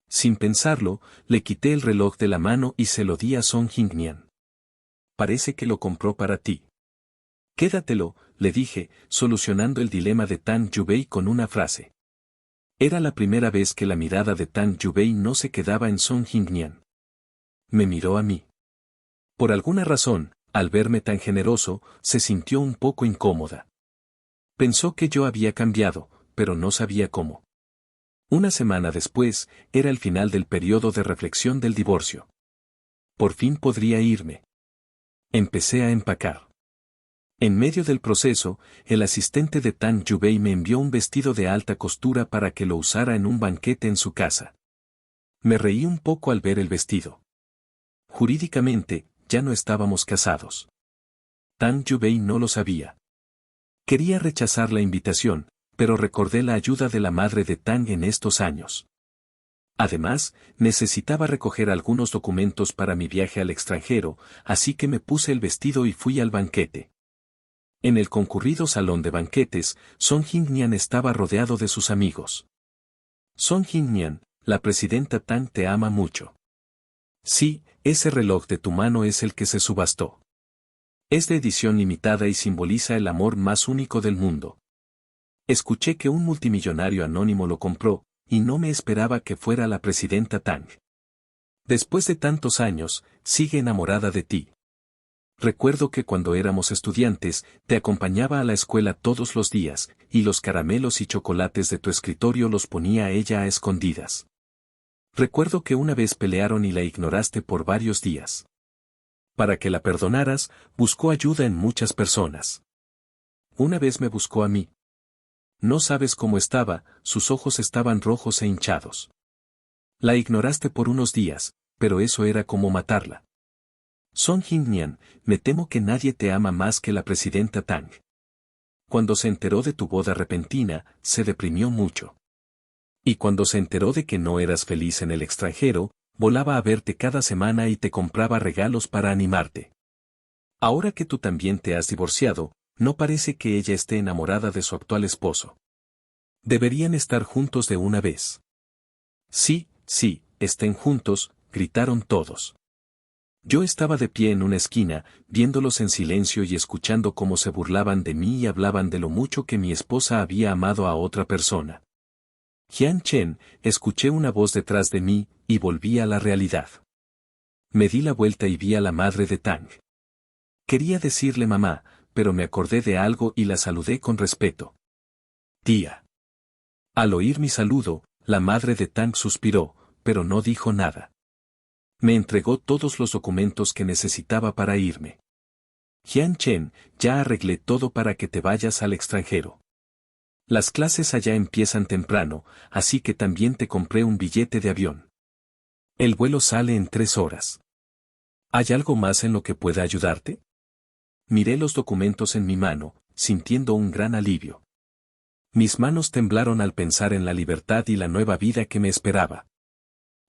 Sin pensarlo, le quité el reloj de la mano y se lo di a Song Jin-Nyan. Parece que lo compró para ti. Quédatelo, le dije, solucionando el dilema de Tang Yubei con una frase. Era la primera vez que la mirada de Tang Yubei no se quedaba en Song Jin-Nyan. Me miró a mí. Por alguna razón, al verme tan generoso, se sintió un poco incómoda. Pensó que yo había cambiado, pero no sabía cómo. Una semana después, era el final del periodo de reflexión del divorcio. Por fin podría irme. Empecé a empacar. En medio del proceso, el asistente de Tang Yubei me envió un vestido de alta costura para que lo usara en un banquete en su casa. Me reí un poco al ver el vestido. Jurídicamente, ya no estábamos casados. Tang Yubei no lo sabía. Quería rechazar la invitación, pero recordé la ayuda de la madre de Tang en estos años. Además, necesitaba recoger algunos documentos para mi viaje al extranjero, así que me puse el vestido y fui al banquete. En el concurrido salón de banquetes, Song Jin-Nyan estaba rodeado de sus amigos. Song Jin-Nyan, la presidenta Tang te ama mucho. Sí, ese reloj de tu mano es el que se subastó. Es de edición limitada y simboliza el amor más único del mundo. Escuché que un multimillonario anónimo lo compró, y no me esperaba que fuera la presidenta Tang. Después de tantos años, sigue enamorada de ti. Recuerdo que cuando éramos estudiantes, te acompañaba a la escuela todos los días, y los caramelos y chocolates de tu escritorio los ponía ella a escondidas. Recuerdo que una vez pelearon y la ignoraste por varios días. Para que la perdonaras, buscó ayuda en muchas personas. Una vez me buscó a mí. No sabes cómo estaba, sus ojos estaban rojos e hinchados. La ignoraste por unos días, pero eso era como matarla. Song Jin-Nyan, me temo que nadie te ama más que la presidenta Tang. Cuando se enteró de tu boda repentina, se deprimió mucho. Y cuando se enteró de que no eras feliz en el extranjero, volaba a verte cada semana y te compraba regalos para animarte. Ahora que tú también te has divorciado, no parece que ella esté enamorada de su actual esposo. Deberían estar juntos de una vez. Sí, sí, estén juntos, gritaron todos. Yo estaba de pie en una esquina, viéndolos en silencio y escuchando cómo se burlaban de mí y hablaban de lo mucho que mi esposa había amado a otra persona. Jian Chen, escuché una voz detrás de mí, y volví a la realidad. Me di la vuelta y vi a la madre de Tang. Quería decirle mamá, pero me acordé de algo y la saludé con respeto. Tía. Al oír mi saludo, la madre de Tang suspiró, pero no dijo nada. Me entregó todos los documentos que necesitaba para irme. Jian Chen, ya arreglé todo para que te vayas al extranjero. Las clases allá empiezan temprano, así que también te compré un billete de avión. El vuelo sale en 3 horas. ¿Hay algo más en lo que pueda ayudarte? Miré los documentos en mi mano, sintiendo un gran alivio. Mis manos temblaron al pensar en la libertad y la nueva vida que me esperaba.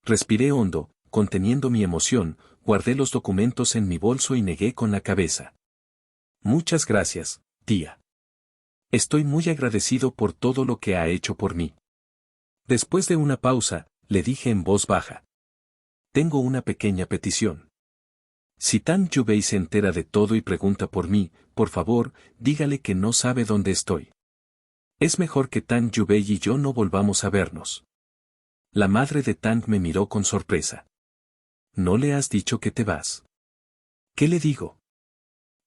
Respiré hondo, conteniendo mi emoción, guardé los documentos en mi bolso y negué con la cabeza. Muchas gracias, tía. Estoy muy agradecido por todo lo que ha hecho por mí. Después de una pausa, le dije en voz baja. Tengo una pequeña petición. Si Tang Yubei se entera de todo y pregunta por mí, por favor, dígale que no sabe dónde estoy. Es mejor que Tang Yubei y yo no volvamos a vernos. La madre de Tang me miró con sorpresa. ¿No le has dicho que te vas? ¿Qué le digo?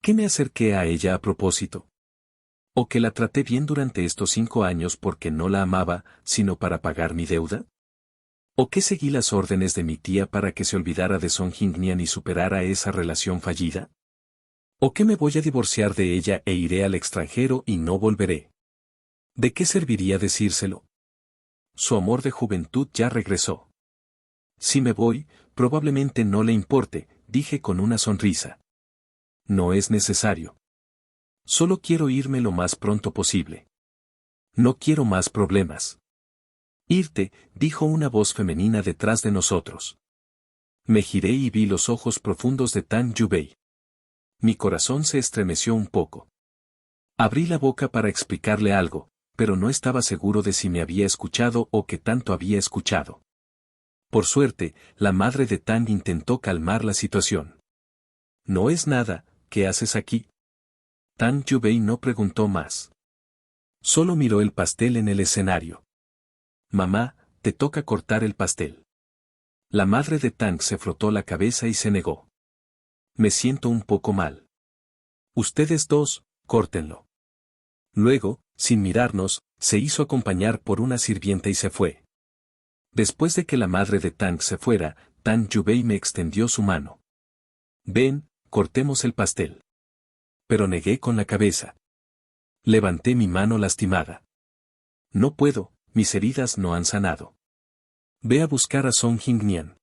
¿Que me acerqué a ella a propósito? ¿O que la traté bien durante estos 5 años porque no la amaba, sino para pagar mi deuda? ¿O que seguí las órdenes de mi tía para que se olvidara de Song Jingnian y superara esa relación fallida? ¿O que me voy a divorciar de ella e iré al extranjero y no volveré? ¿De qué serviría decírselo? Su amor de juventud ya regresó. Si me voy, probablemente no le importe, dije con una sonrisa. No es necesario. Solo quiero irme lo más pronto posible. No quiero más problemas. Irte, dijo una voz femenina detrás de nosotros. Me giré y vi los ojos profundos de Tang Yubei. Mi corazón se estremeció un poco. Abrí la boca para explicarle algo, pero no estaba seguro de si me había escuchado o qué tanto había escuchado. Por suerte, la madre de Tang intentó calmar la situación. No es nada, ¿qué haces aquí? Tang Yubei no preguntó más. Solo miró el pastel en el escenario. Mamá, te toca cortar el pastel. La madre de Tang se frotó la cabeza y se negó. Me siento un poco mal. Ustedes dos, córtenlo. Luego, sin mirarnos, se hizo acompañar por una sirvienta y se fue. Después de que la madre de Tang se fuera, Tang Yubei me extendió su mano. Ven, cortemos el pastel. Pero negué con la cabeza. Levanté mi mano lastimada. No puedo, mis heridas no han sanado. Ve a buscar a Song Jingnian.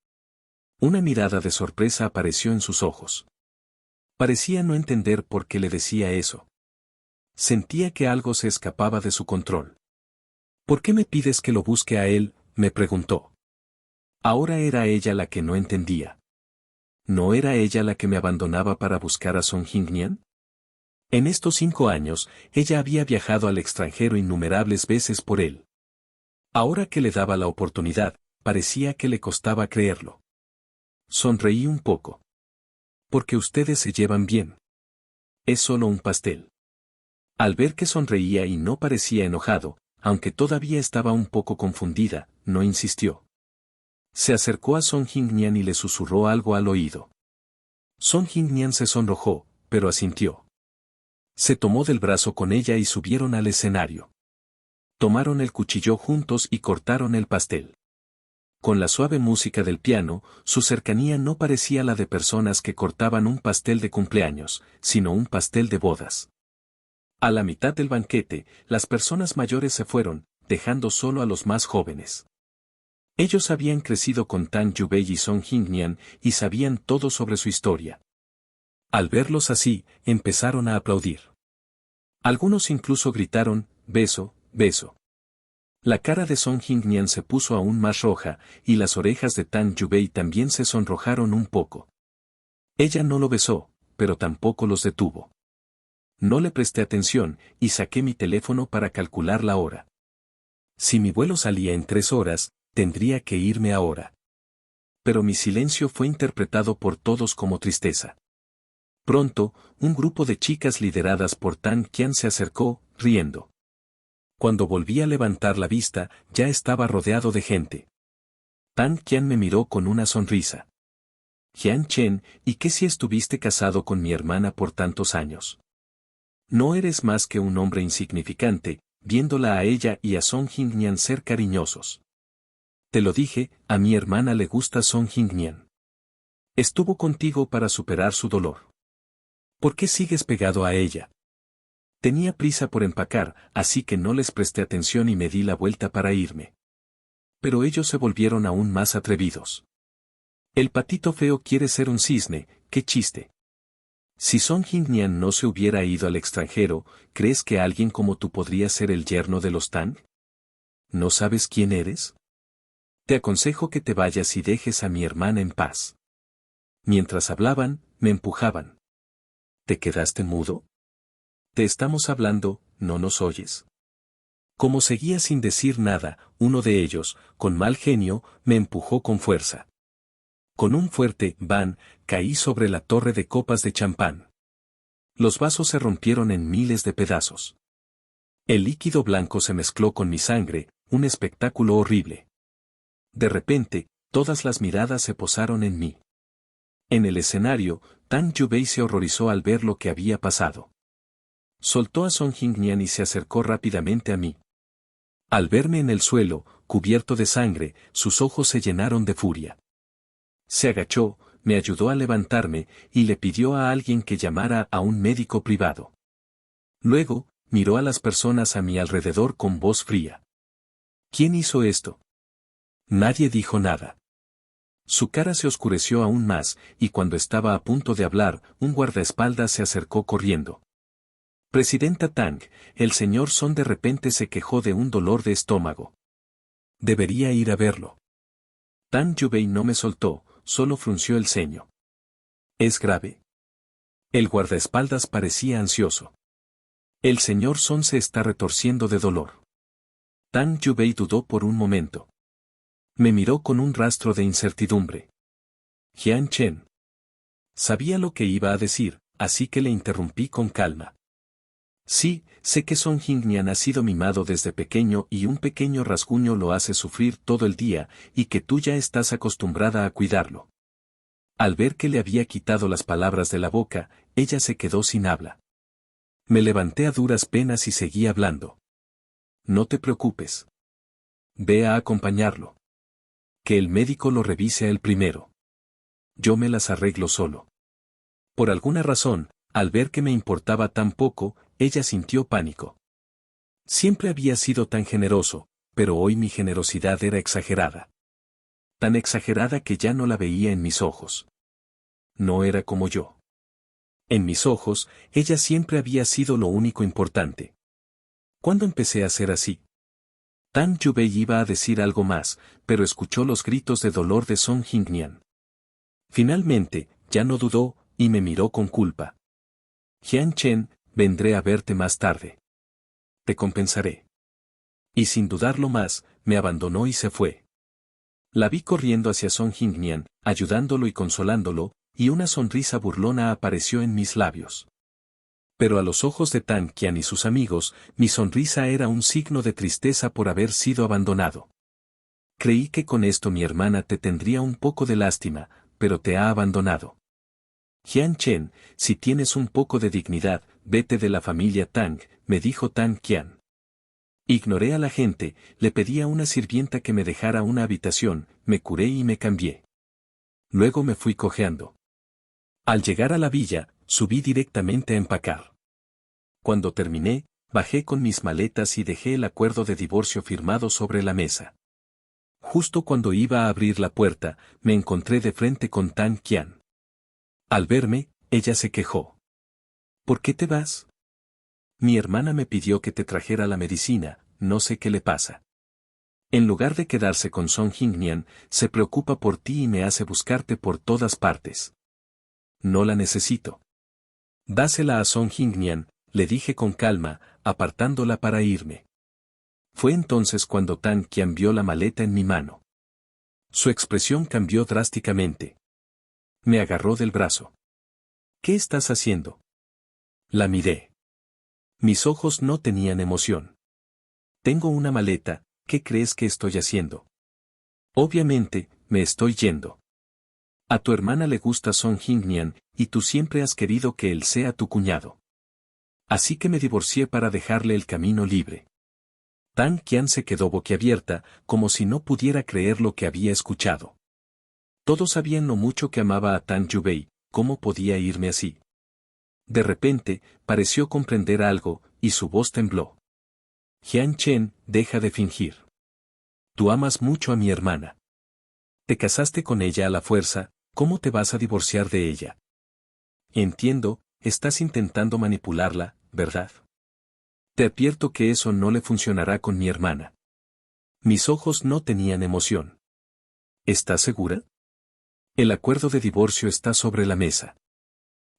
Una mirada de sorpresa apareció en sus ojos. Parecía no entender por qué le decía eso. Sentía que algo se escapaba de su control. ¿Por qué me pides que lo busque a él?, me preguntó. Ahora era ella la que no entendía. ¿No era ella la que me abandonaba para buscar a Song Jingnian? En estos 5 años, ella había viajado al extranjero innumerables veces por él. Ahora que le daba la oportunidad, parecía que le costaba creerlo. Sonreí un poco. Porque ustedes se llevan bien. Es solo un pastel. Al ver que sonreía y no parecía enojado, aunque todavía estaba un poco confundida, no insistió. Se acercó a Song Jingnian y le susurró algo al oído. Song Jingnian se sonrojó, pero asintió. Se tomó del brazo con ella y subieron al escenario. Tomaron el cuchillo juntos y cortaron el pastel. Con la suave música del piano, su cercanía no parecía la de personas que cortaban un pastel de cumpleaños, sino un pastel de bodas. A la mitad del banquete, las personas mayores se fueron, dejando solo a los más jóvenes. Ellos habían crecido con Tang Yubei y Song Jingnian y sabían todo sobre su historia. Al verlos así, empezaron a aplaudir. Algunos incluso gritaron, beso, beso. La cara de Song Jingnian se puso aún más roja, y las orejas de Tang Yubei también se sonrojaron un poco. Ella no lo besó, pero tampoco los detuvo. No le presté atención, y saqué mi teléfono para calcular la hora. Si mi vuelo salía en 3 horas, tendría que irme ahora. Pero mi silencio fue interpretado por todos como tristeza. Pronto, un grupo de chicas lideradas por Tan Qian se acercó, riendo. Cuando volví a levantar la vista, ya estaba rodeado de gente. Tan Qian me miró con una sonrisa. Jian Chen, ¿y qué si estuviste casado con mi hermana por tantos años? No eres más que un hombre insignificante, viéndola a ella y a Song Jingnian ser cariñosos. Te lo dije, a mi hermana le gusta Song Jingnian. Estuvo contigo para superar su dolor. ¿Por qué sigues pegado a ella? Tenía prisa por empacar, así que no les presté atención y me di la vuelta para irme. Pero ellos se volvieron aún más atrevidos. El patito feo quiere ser un cisne, qué chiste. Si Song Jingnian no se hubiera ido al extranjero, ¿crees que alguien como tú podría ser el yerno de los Tan? ¿No sabes quién eres? Te aconsejo que te vayas y dejes a mi hermana en paz. Mientras hablaban, me empujaban. ¿Te quedaste mudo? Te estamos hablando, ¿no nos oyes? Como seguía sin decir nada, uno de ellos, con mal genio, me empujó con fuerza. Con un fuerte «ban», caí sobre la torre de copas de champán. Los vasos se rompieron en miles de pedazos. El líquido blanco se mezcló con mi sangre, un espectáculo horrible. De repente, todas las miradas se posaron en mí. En el escenario, Tang Yubei se horrorizó al ver lo que había pasado. Soltó a Song Jingnian y se acercó rápidamente a mí. Al verme en el suelo, cubierto de sangre, sus ojos se llenaron de furia. Se agachó, me ayudó a levantarme, y le pidió a alguien que llamara a un médico privado. Luego, miró a las personas a mi alrededor con voz fría. ¿Quién hizo esto? Nadie dijo nada. Su cara se oscureció aún más, y cuando estaba a punto de hablar, un guardaespaldas se acercó corriendo. Presidenta Tang, el señor Son de repente se quejó de un dolor de estómago. Debería ir a verlo. Tang Yubei no me soltó, solo frunció el ceño. ¿Es grave? El guardaespaldas parecía ansioso. El señor Son se está retorciendo de dolor. Tang Yubei dudó por un momento. Me miró con un rastro de incertidumbre. Jian Chen. Sabía lo que iba a decir, así que le interrumpí con calma. Sí, sé que Song Jingnian ha sido mimado desde pequeño y un pequeño rasguño lo hace sufrir todo el día, y que tú ya estás acostumbrada a cuidarlo. Al ver que le había quitado las palabras de la boca, ella se quedó sin habla. Me levanté a duras penas y seguí hablando. No te preocupes. Ve a acompañarlo. Que el médico lo revise él primero. Yo me las arreglo solo. Por alguna razón, al ver que me importaba tan poco, ella sintió pánico. Siempre había sido tan generoso, pero hoy mi generosidad era exagerada. Tan exagerada que ya no la veía en mis ojos. No era como yo. En mis ojos, ella siempre había sido lo único importante. ¿Cuándo empecé a ser así? Tang Yubei iba a decir algo más, pero escuchó los gritos de dolor de Song Jingnian. Finalmente, ya no dudó, y me miró con culpa. Jian Chen, vendré a verte más tarde. Te compensaré. Y sin dudarlo más, me abandonó y se fue. La vi corriendo hacia Song Jingnian, ayudándolo y consolándolo, y una sonrisa burlona apareció en mis labios. Pero a los ojos de Tang Qian y sus amigos, mi sonrisa era un signo de tristeza por haber sido abandonado. Creí que con esto mi hermana te tendría un poco de lástima, pero te ha abandonado. Jian Chen, si tienes un poco de dignidad, vete de la familia Tang, me dijo Tang Qian. Ignoré a la gente, le pedí a una sirvienta que me dejara una habitación, me curé y me cambié. Luego me fui cojeando. Al llegar a la villa, subí directamente a empacar. Cuando terminé, bajé con mis maletas y dejé el acuerdo de divorcio firmado sobre la mesa. Justo cuando iba a abrir la puerta, me encontré de frente con Tang Qian. Al verme, ella se quejó. ¿Por qué te vas? Mi hermana me pidió que te trajera la medicina, no sé qué le pasa. En lugar de quedarse con Song Hingnian, se preocupa por ti y me hace buscarte por todas partes. No la necesito. Dásela a Song Hingnian, le dije con calma, apartándola para irme. Fue entonces cuando Tan Qian vio la maleta en mi mano. Su expresión cambió drásticamente. Me agarró del brazo. ¿Qué estás haciendo? La miré. Mis ojos no tenían emoción. Tengo una maleta, ¿qué crees que estoy haciendo? Obviamente, me estoy yendo. A tu hermana le gusta Song Hingnian, y tú siempre has querido que él sea tu cuñado. Así que me divorcié para dejarle el camino libre. Tan Qian se quedó boquiabierta, como si no pudiera creer lo que había escuchado. Todos sabían lo mucho que amaba a Tan Yubei, ¿cómo podía irme así? De repente, pareció comprender algo, y su voz tembló. Jian Chen, deja de fingir. Tú amas mucho a mi hermana. Te casaste con ella a la fuerza, ¿cómo te vas a divorciar de ella? Entiendo, estás intentando manipularla, ¿verdad? Te advierto que eso no le funcionará con mi hermana. Mis ojos no tenían emoción. ¿Estás segura? El acuerdo de divorcio está sobre la mesa.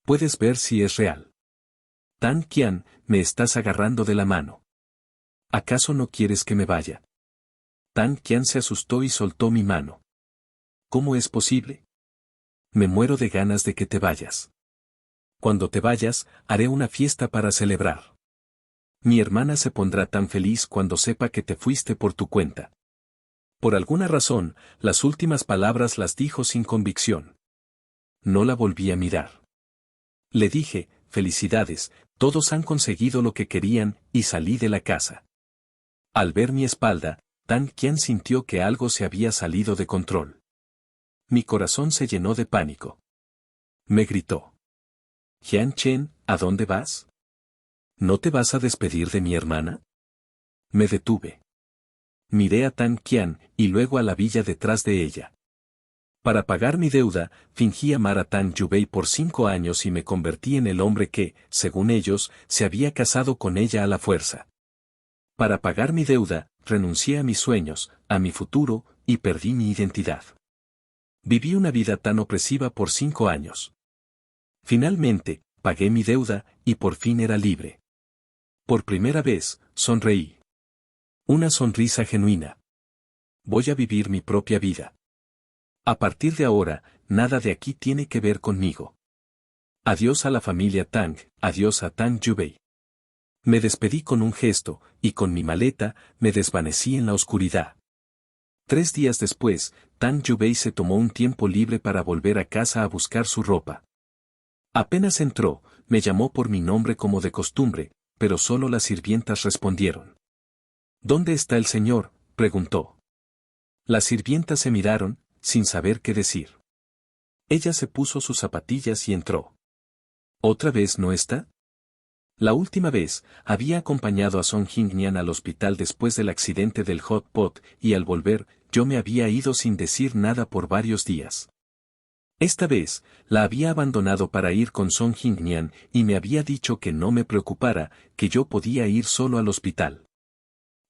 Puedes ver si es real. Tan Qian, me estás agarrando de la mano. ¿Acaso no quieres que me vaya? Tan Qian se asustó y soltó mi mano. ¿Cómo es posible? Me muero de ganas de que te vayas. Cuando te vayas, haré una fiesta para celebrar. Mi hermana se pondrá tan feliz cuando sepa que te fuiste por tu cuenta. Por alguna razón, las últimas palabras las dijo sin convicción. No la volví a mirar. Le dije, felicidades, todos han conseguido lo que querían, y salí de la casa. Al ver mi espalda, Tan Qian sintió que algo se había salido de control. Mi corazón se llenó de pánico. Me gritó. Jian Chen, ¿a dónde vas? ¿No te vas a despedir de mi hermana? Me detuve. Miré a Tan Qian, y luego a la villa detrás de ella. Para pagar mi deuda, fingí amar a Tan Yubei por 5 años y me convertí en el hombre que, según ellos, se había casado con ella a la fuerza. Para pagar mi deuda, renuncié a mis sueños, a mi futuro, y perdí mi identidad. Viví una vida tan opresiva por 5 años. Finalmente, pagué mi deuda, y por fin era libre. Por primera vez, sonreí. Una sonrisa genuina. Voy a vivir mi propia vida. A partir de ahora, nada de aquí tiene que ver conmigo. Adiós a la familia Tang, adiós a Tan Yubei. Me despedí con un gesto, y con mi maleta, me desvanecí en la oscuridad. 3 días después, Tan Yubei se tomó un tiempo libre para volver a casa a buscar su ropa. Apenas entró, me llamó por mi nombre como de costumbre, pero solo las sirvientas respondieron. ¿Dónde está el señor?, preguntó. Las sirvientas se miraron, sin saber qué decir. Ella se puso sus zapatillas y entró. ¿Otra vez no está? La última vez, había acompañado a Song Hingnian al hospital después del accidente del hot pot, y al volver, yo me había ido sin decir nada por varios días. Esta vez, la había abandonado para ir con Song Hingnian, y me había dicho que no me preocupara, que yo podía ir solo al hospital.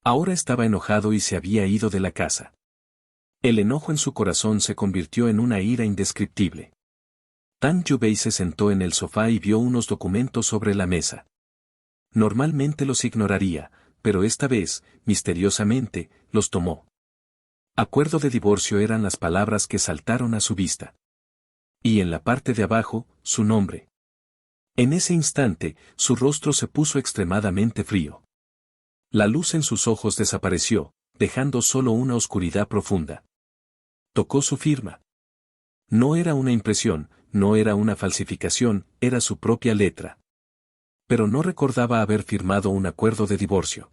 Ahora estaba enojado y se había ido de la casa. El enojo en su corazón se convirtió en una ira indescriptible. Tan Yubei se sentó en el sofá y vio unos documentos sobre la mesa. Normalmente los ignoraría, pero esta vez, misteriosamente, los tomó. Acuerdo de divorcio eran las palabras que saltaron a su vista. Y en la parte de abajo, su nombre. En ese instante, su rostro se puso extremadamente frío. La luz en sus ojos desapareció, dejando solo una oscuridad profunda. Tocó su firma. No era una impresión, no era una falsificación, era su propia letra. Pero no recordaba haber firmado un acuerdo de divorcio.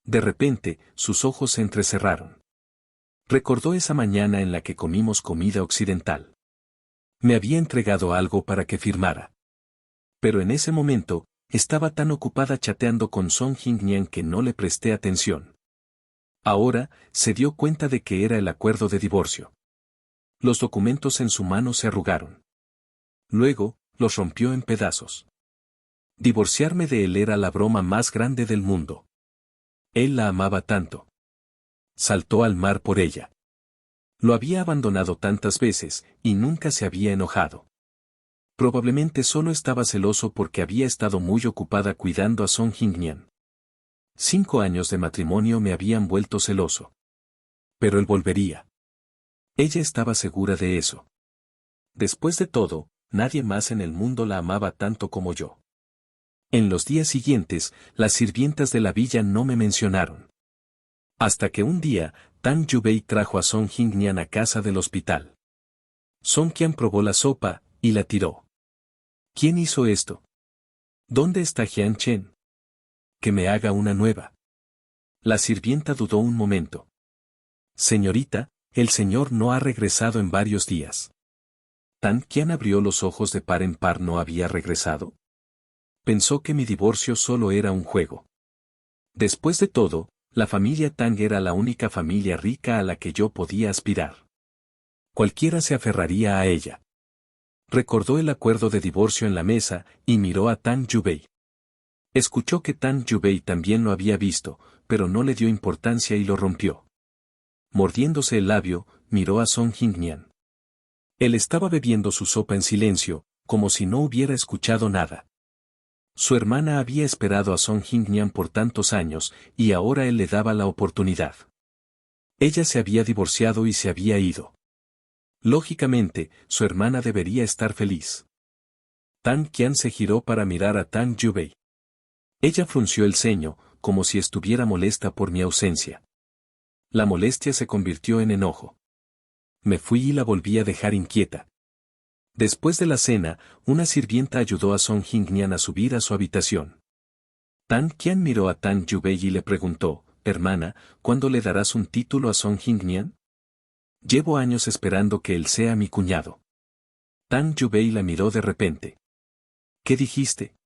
De repente, sus ojos se entrecerraron. Recordó esa mañana en la que comimos comida occidental. Me había entregado algo para que firmara. Pero en ese momento, estaba tan ocupada chateando con Song Hingnian que no le presté atención. Ahora, se dio cuenta de que era el acuerdo de divorcio. Los documentos en su mano se arrugaron. Luego, los rompió en pedazos. Divorciarme de él era la broma más grande del mundo. Él la amaba tanto. Saltó al mar por ella. Lo había abandonado tantas veces, y nunca se había enojado. Probablemente solo estaba celoso porque había estado muy ocupada cuidando a Song Hing-nian. 5 años de matrimonio me habían vuelto celoso. Pero él volvería. Ella estaba segura de eso. Después de todo, nadie más en el mundo la amaba tanto como yo. En los días siguientes, las sirvientas de la villa no me mencionaron. Hasta que un día, Tang Yubei trajo a Song Hing-nian a casa del hospital. Song Qian probó la sopa, y la tiró. ¿Quién hizo esto? ¿Dónde está Jian Chen? Que me haga una nueva. La sirvienta dudó un momento. Señorita, el señor no ha regresado en varios días. ¿Tang Qian abrió los ojos de par en par? ¿No había regresado? Pensó que mi divorcio solo era un juego. Después de todo, la familia Tang era la única familia rica a la que yo podía aspirar. Cualquiera se aferraría a ella. Recordó el acuerdo de divorcio en la mesa, y miró a Tang Yubei. Escuchó que Tang Yubei también lo había visto, pero no le dio importancia y lo rompió. Mordiéndose el labio, miró a Song Hing-nian. Él estaba bebiendo su sopa en silencio, como si no hubiera escuchado nada. Su hermana había esperado a Song Hing-nian por tantos años, y ahora él le daba la oportunidad. Ella se había divorciado y se había ido. Lógicamente, su hermana debería estar feliz. Tang Qian se giró para mirar a Tang Yubei. Ella frunció el ceño, como si estuviera molesta por mi ausencia. La molestia se convirtió en enojo. Me fui y la volví a dejar inquieta. Después de la cena, una sirvienta ayudó a Song Hing-nian a subir a su habitación. Tang Qian miró a Tang Yubei y le preguntó, hermana, ¿cuándo le darás un título a Song Hing-nian? Llevo años esperando que él sea mi cuñado. Tang Yubei la miró de repente. ¿Qué dijiste?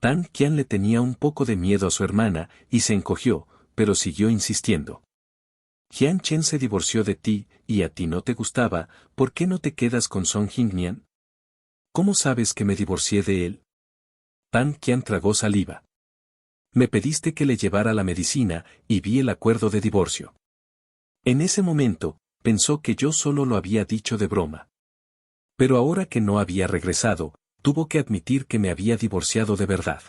Tang Qian le tenía un poco de miedo a su hermana, y se encogió, pero siguió insistiendo. Jian Chen se divorció de ti, y a ti no te gustaba, ¿por qué no te quedas con Song Hing-nian? ¿Cómo sabes que me divorcié de él? Tang Qian tragó saliva. Me pediste que le llevara la medicina, y vi el acuerdo de divorcio. En ese momento, pensó que yo solo lo había dicho de broma. Pero ahora que no había regresado, tuvo que admitir que me había divorciado de verdad.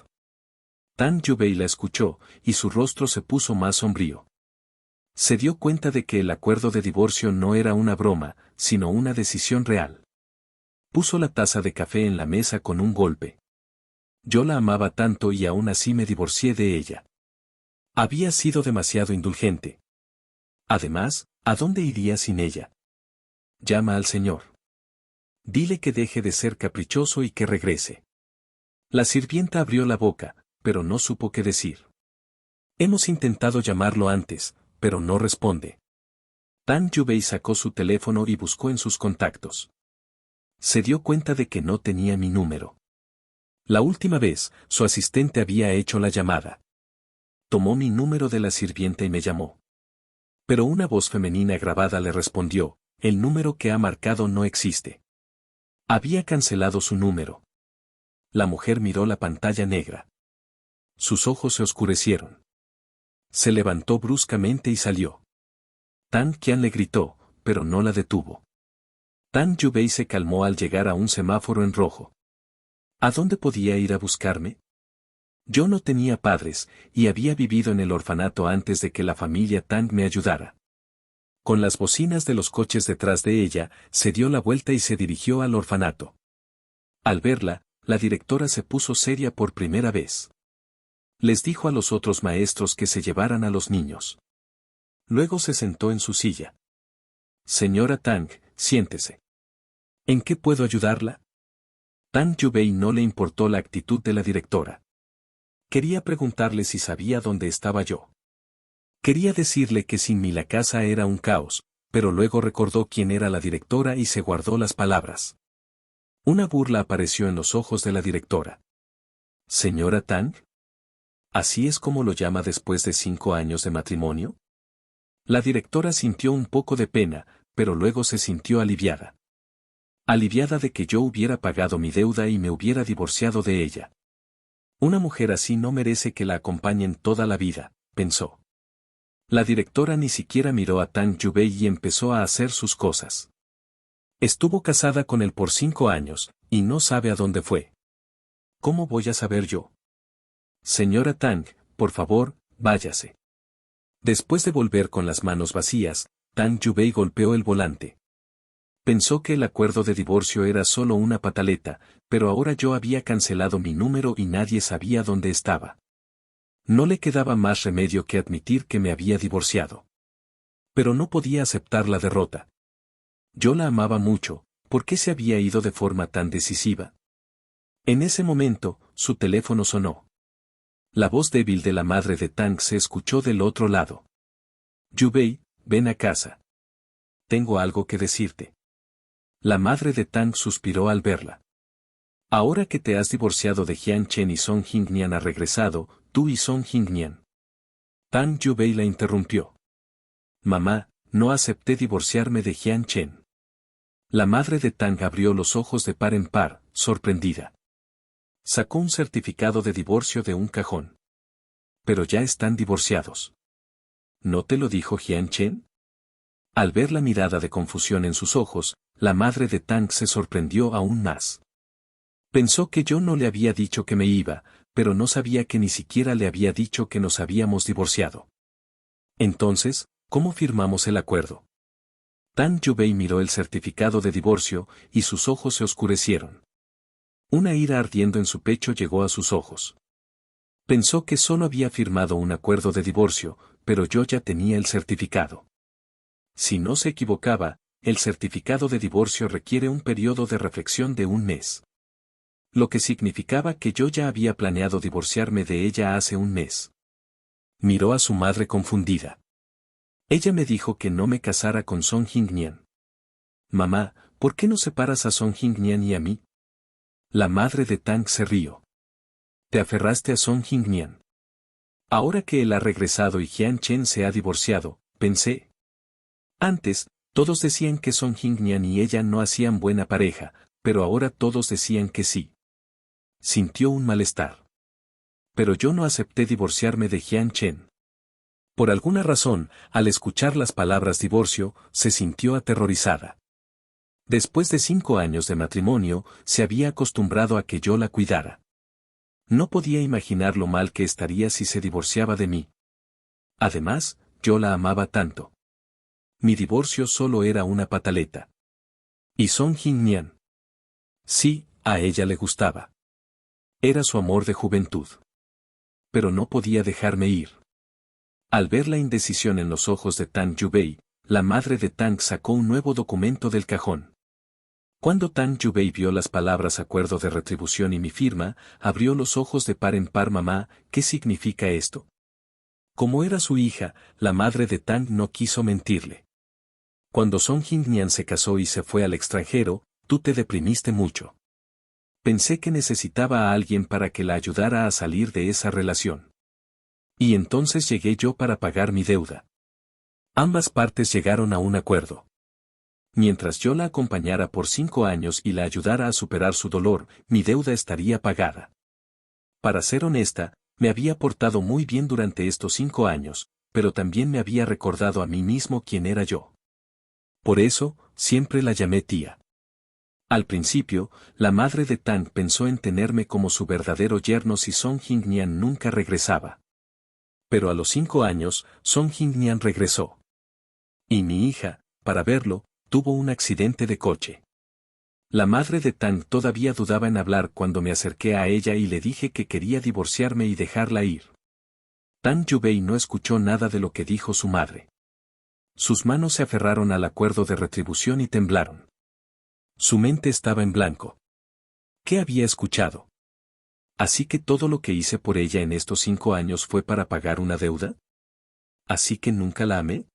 Tang Yubei la escuchó, y su rostro se puso más sombrío. Se dio cuenta de que el acuerdo de divorcio no era una broma, sino una decisión real. Puso la taza de café en la mesa con un golpe. Yo la amaba tanto y aún así me divorcié de ella. Había sido demasiado indulgente. Además, ¿a dónde iría sin ella? Llama al señor. Dile que deje de ser caprichoso y que regrese. La sirvienta abrió la boca, pero no supo qué decir. Hemos intentado llamarlo antes, pero no responde. Tang Yubei sacó su teléfono y buscó en sus contactos. Se dio cuenta de que no tenía mi número. La última vez, su asistente había hecho la llamada. Tomó mi número de la sirvienta y me llamó. Pero una voz femenina grabada le respondió, el número que ha marcado no existe. Había cancelado su número. La mujer miró la pantalla negra. Sus ojos se oscurecieron. Se levantó bruscamente y salió. Tang Qian le gritó, pero no la detuvo. Tang Yubei se calmó al llegar a un semáforo en rojo. ¿A dónde podía ir a buscarme? Yo no tenía padres, y había vivido en el orfanato antes de que la familia Tang me ayudara. Con las bocinas de los coches detrás de ella, se dio la vuelta y se dirigió al orfanato. Al verla, la directora se puso seria por primera vez. Les dijo a los otros maestros que se llevaran a los niños. Luego se sentó en su silla. Señora Tang, siéntese. ¿En qué puedo ayudarla? Tang Yubei no le importó la actitud de la directora. Quería preguntarle si sabía dónde estaba yo. Quería decirle que sin mí la casa era un caos, pero luego recordó quién era la directora y se guardó las palabras. Una burla apareció en los ojos de la directora. ¿Señora Tang? ¿Así es como lo llama después de 5 años de matrimonio? La directora sintió un poco de pena, pero luego se sintió aliviada. Aliviada de que yo hubiera pagado mi deuda y me hubiera divorciado de ella. Una mujer así no merece que la acompañen toda la vida, pensó. La directora ni siquiera miró a Tang Yubei y empezó a hacer sus cosas. Estuvo casada con él por 5 años, y no sabe a dónde fue. ¿Cómo voy a saber yo? Señora Tang, por favor, váyase. Después de volver con las manos vacías, Tang Yubei golpeó el volante. Pensó que el acuerdo de divorcio era solo una pataleta, pero ahora yo había cancelado mi número y nadie sabía dónde estaba. No le quedaba más remedio que admitir que me había divorciado. Pero no podía aceptar la derrota. Yo la amaba mucho, ¿por qué se había ido de forma tan decisiva? En ese momento, su teléfono sonó. La voz débil de la madre de Tang se escuchó del otro lado. Yubei, ven a casa. Tengo algo que decirte. La madre de Tang suspiró al verla. Ahora que te has divorciado de Jian Chen y Song Jingnian ha regresado, tú y Song Jingnian. Tang Yubei la interrumpió. Mamá, no acepté divorciarme de Jian Chen. La madre de Tang abrió los ojos de par en par, sorprendida. Sacó un certificado de divorcio de un cajón. Pero ya están divorciados. ¿No te lo dijo Jian Chen? Al ver la mirada de confusión en sus ojos, la madre de Tang se sorprendió aún más. Pensó que yo no le había dicho que me iba, pero no sabía que ni siquiera le había dicho que nos habíamos divorciado. Entonces, ¿cómo firmamos el acuerdo? Tang Yubei miró el certificado de divorcio, y sus ojos se oscurecieron. Una ira ardiendo en su pecho llegó a sus ojos. Pensó que solo había firmado un acuerdo de divorcio, pero yo ya tenía el certificado. Si no se equivocaba, el certificado de divorcio requiere un periodo de reflexión de 1 mes. Lo que significaba que yo ya había planeado divorciarme de ella hace 1 mes. Miró a su madre confundida. Ella me dijo que no me casara con Song Jingnian. Mamá, ¿por qué no separas a Song Jingnian y a mí? La madre de Tang se rió. Te aferraste a Song Jingnian. Ahora que él ha regresado y Jian Chen se ha divorciado, pensé. Antes, todos decían que Song Jingnian y ella no hacían buena pareja, pero ahora todos decían que sí. Sintió un malestar. Pero yo no acepté divorciarme de Jian Chen. Por alguna razón, al escuchar las palabras divorcio, se sintió aterrorizada. Después de 5 años de matrimonio, se había acostumbrado a que yo la cuidara. No podía imaginar lo mal que estaría si se divorciaba de mí. Además, yo la amaba tanto. Mi divorcio solo era una pataleta. ¿Y Song Jingnian? Sí, a ella le gustaba. Era su amor de juventud. Pero no podía dejarme ir. Al ver la indecisión en los ojos de Tang Yubei, la madre de Tang sacó un nuevo documento del cajón. Cuando Tang Yubei vio las palabras acuerdo de retribución y mi firma, abrió los ojos de par en par. Mamá, ¿qué significa esto? Como era su hija, la madre de Tang no quiso mentirle. Cuando Song Jingnian se casó y se fue al extranjero, tú te deprimiste mucho. Pensé que necesitaba a alguien para que la ayudara a salir de esa relación. Y entonces llegué yo para pagar mi deuda. Ambas partes llegaron a un acuerdo. Mientras yo la acompañara por 5 años y la ayudara a superar su dolor, mi deuda estaría pagada. Para ser honesta, me había portado muy bien durante estos 5 años, pero también me había recordado a mí mismo quién era yo. Por eso, siempre la llamé tía. Al principio, la madre de Tang pensó en tenerme como su verdadero yerno si Song Jingnian nunca regresaba. Pero a los 5 años, Song Jingnian regresó. Y mi hija, para verlo, tuvo un accidente de coche. La madre de Tang todavía dudaba en hablar cuando me acerqué a ella y le dije que quería divorciarme y dejarla ir. Tang Yubei no escuchó nada de lo que dijo su madre. Sus manos se aferraron al acuerdo de retribución y temblaron. Su mente estaba en blanco. ¿Qué había escuchado? ¿Así que todo lo que hice por ella en estos 5 años fue para pagar una deuda? ¿Así que nunca la amé?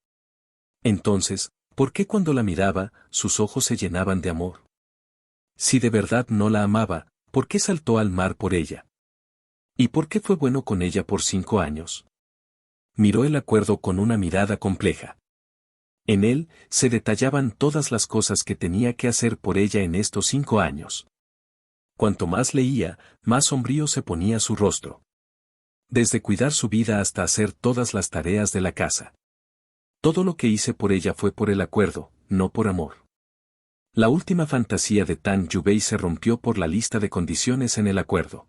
Entonces, ¿por qué cuando la miraba, sus ojos se llenaban de amor? Si de verdad no la amaba, ¿por qué saltó al mar por ella? ¿Y por qué fue bueno con ella por 5 años? Miró el acuerdo con una mirada compleja. En él, se detallaban todas las cosas que tenía que hacer por ella en estos 5 años. Cuanto más leía, más sombrío se ponía su rostro. Desde cuidar su vida hasta hacer todas las tareas de la casa. Todo lo que hice por ella fue por el acuerdo, no por amor. La última fantasía de Tang Yubei se rompió por la lista de condiciones en el acuerdo.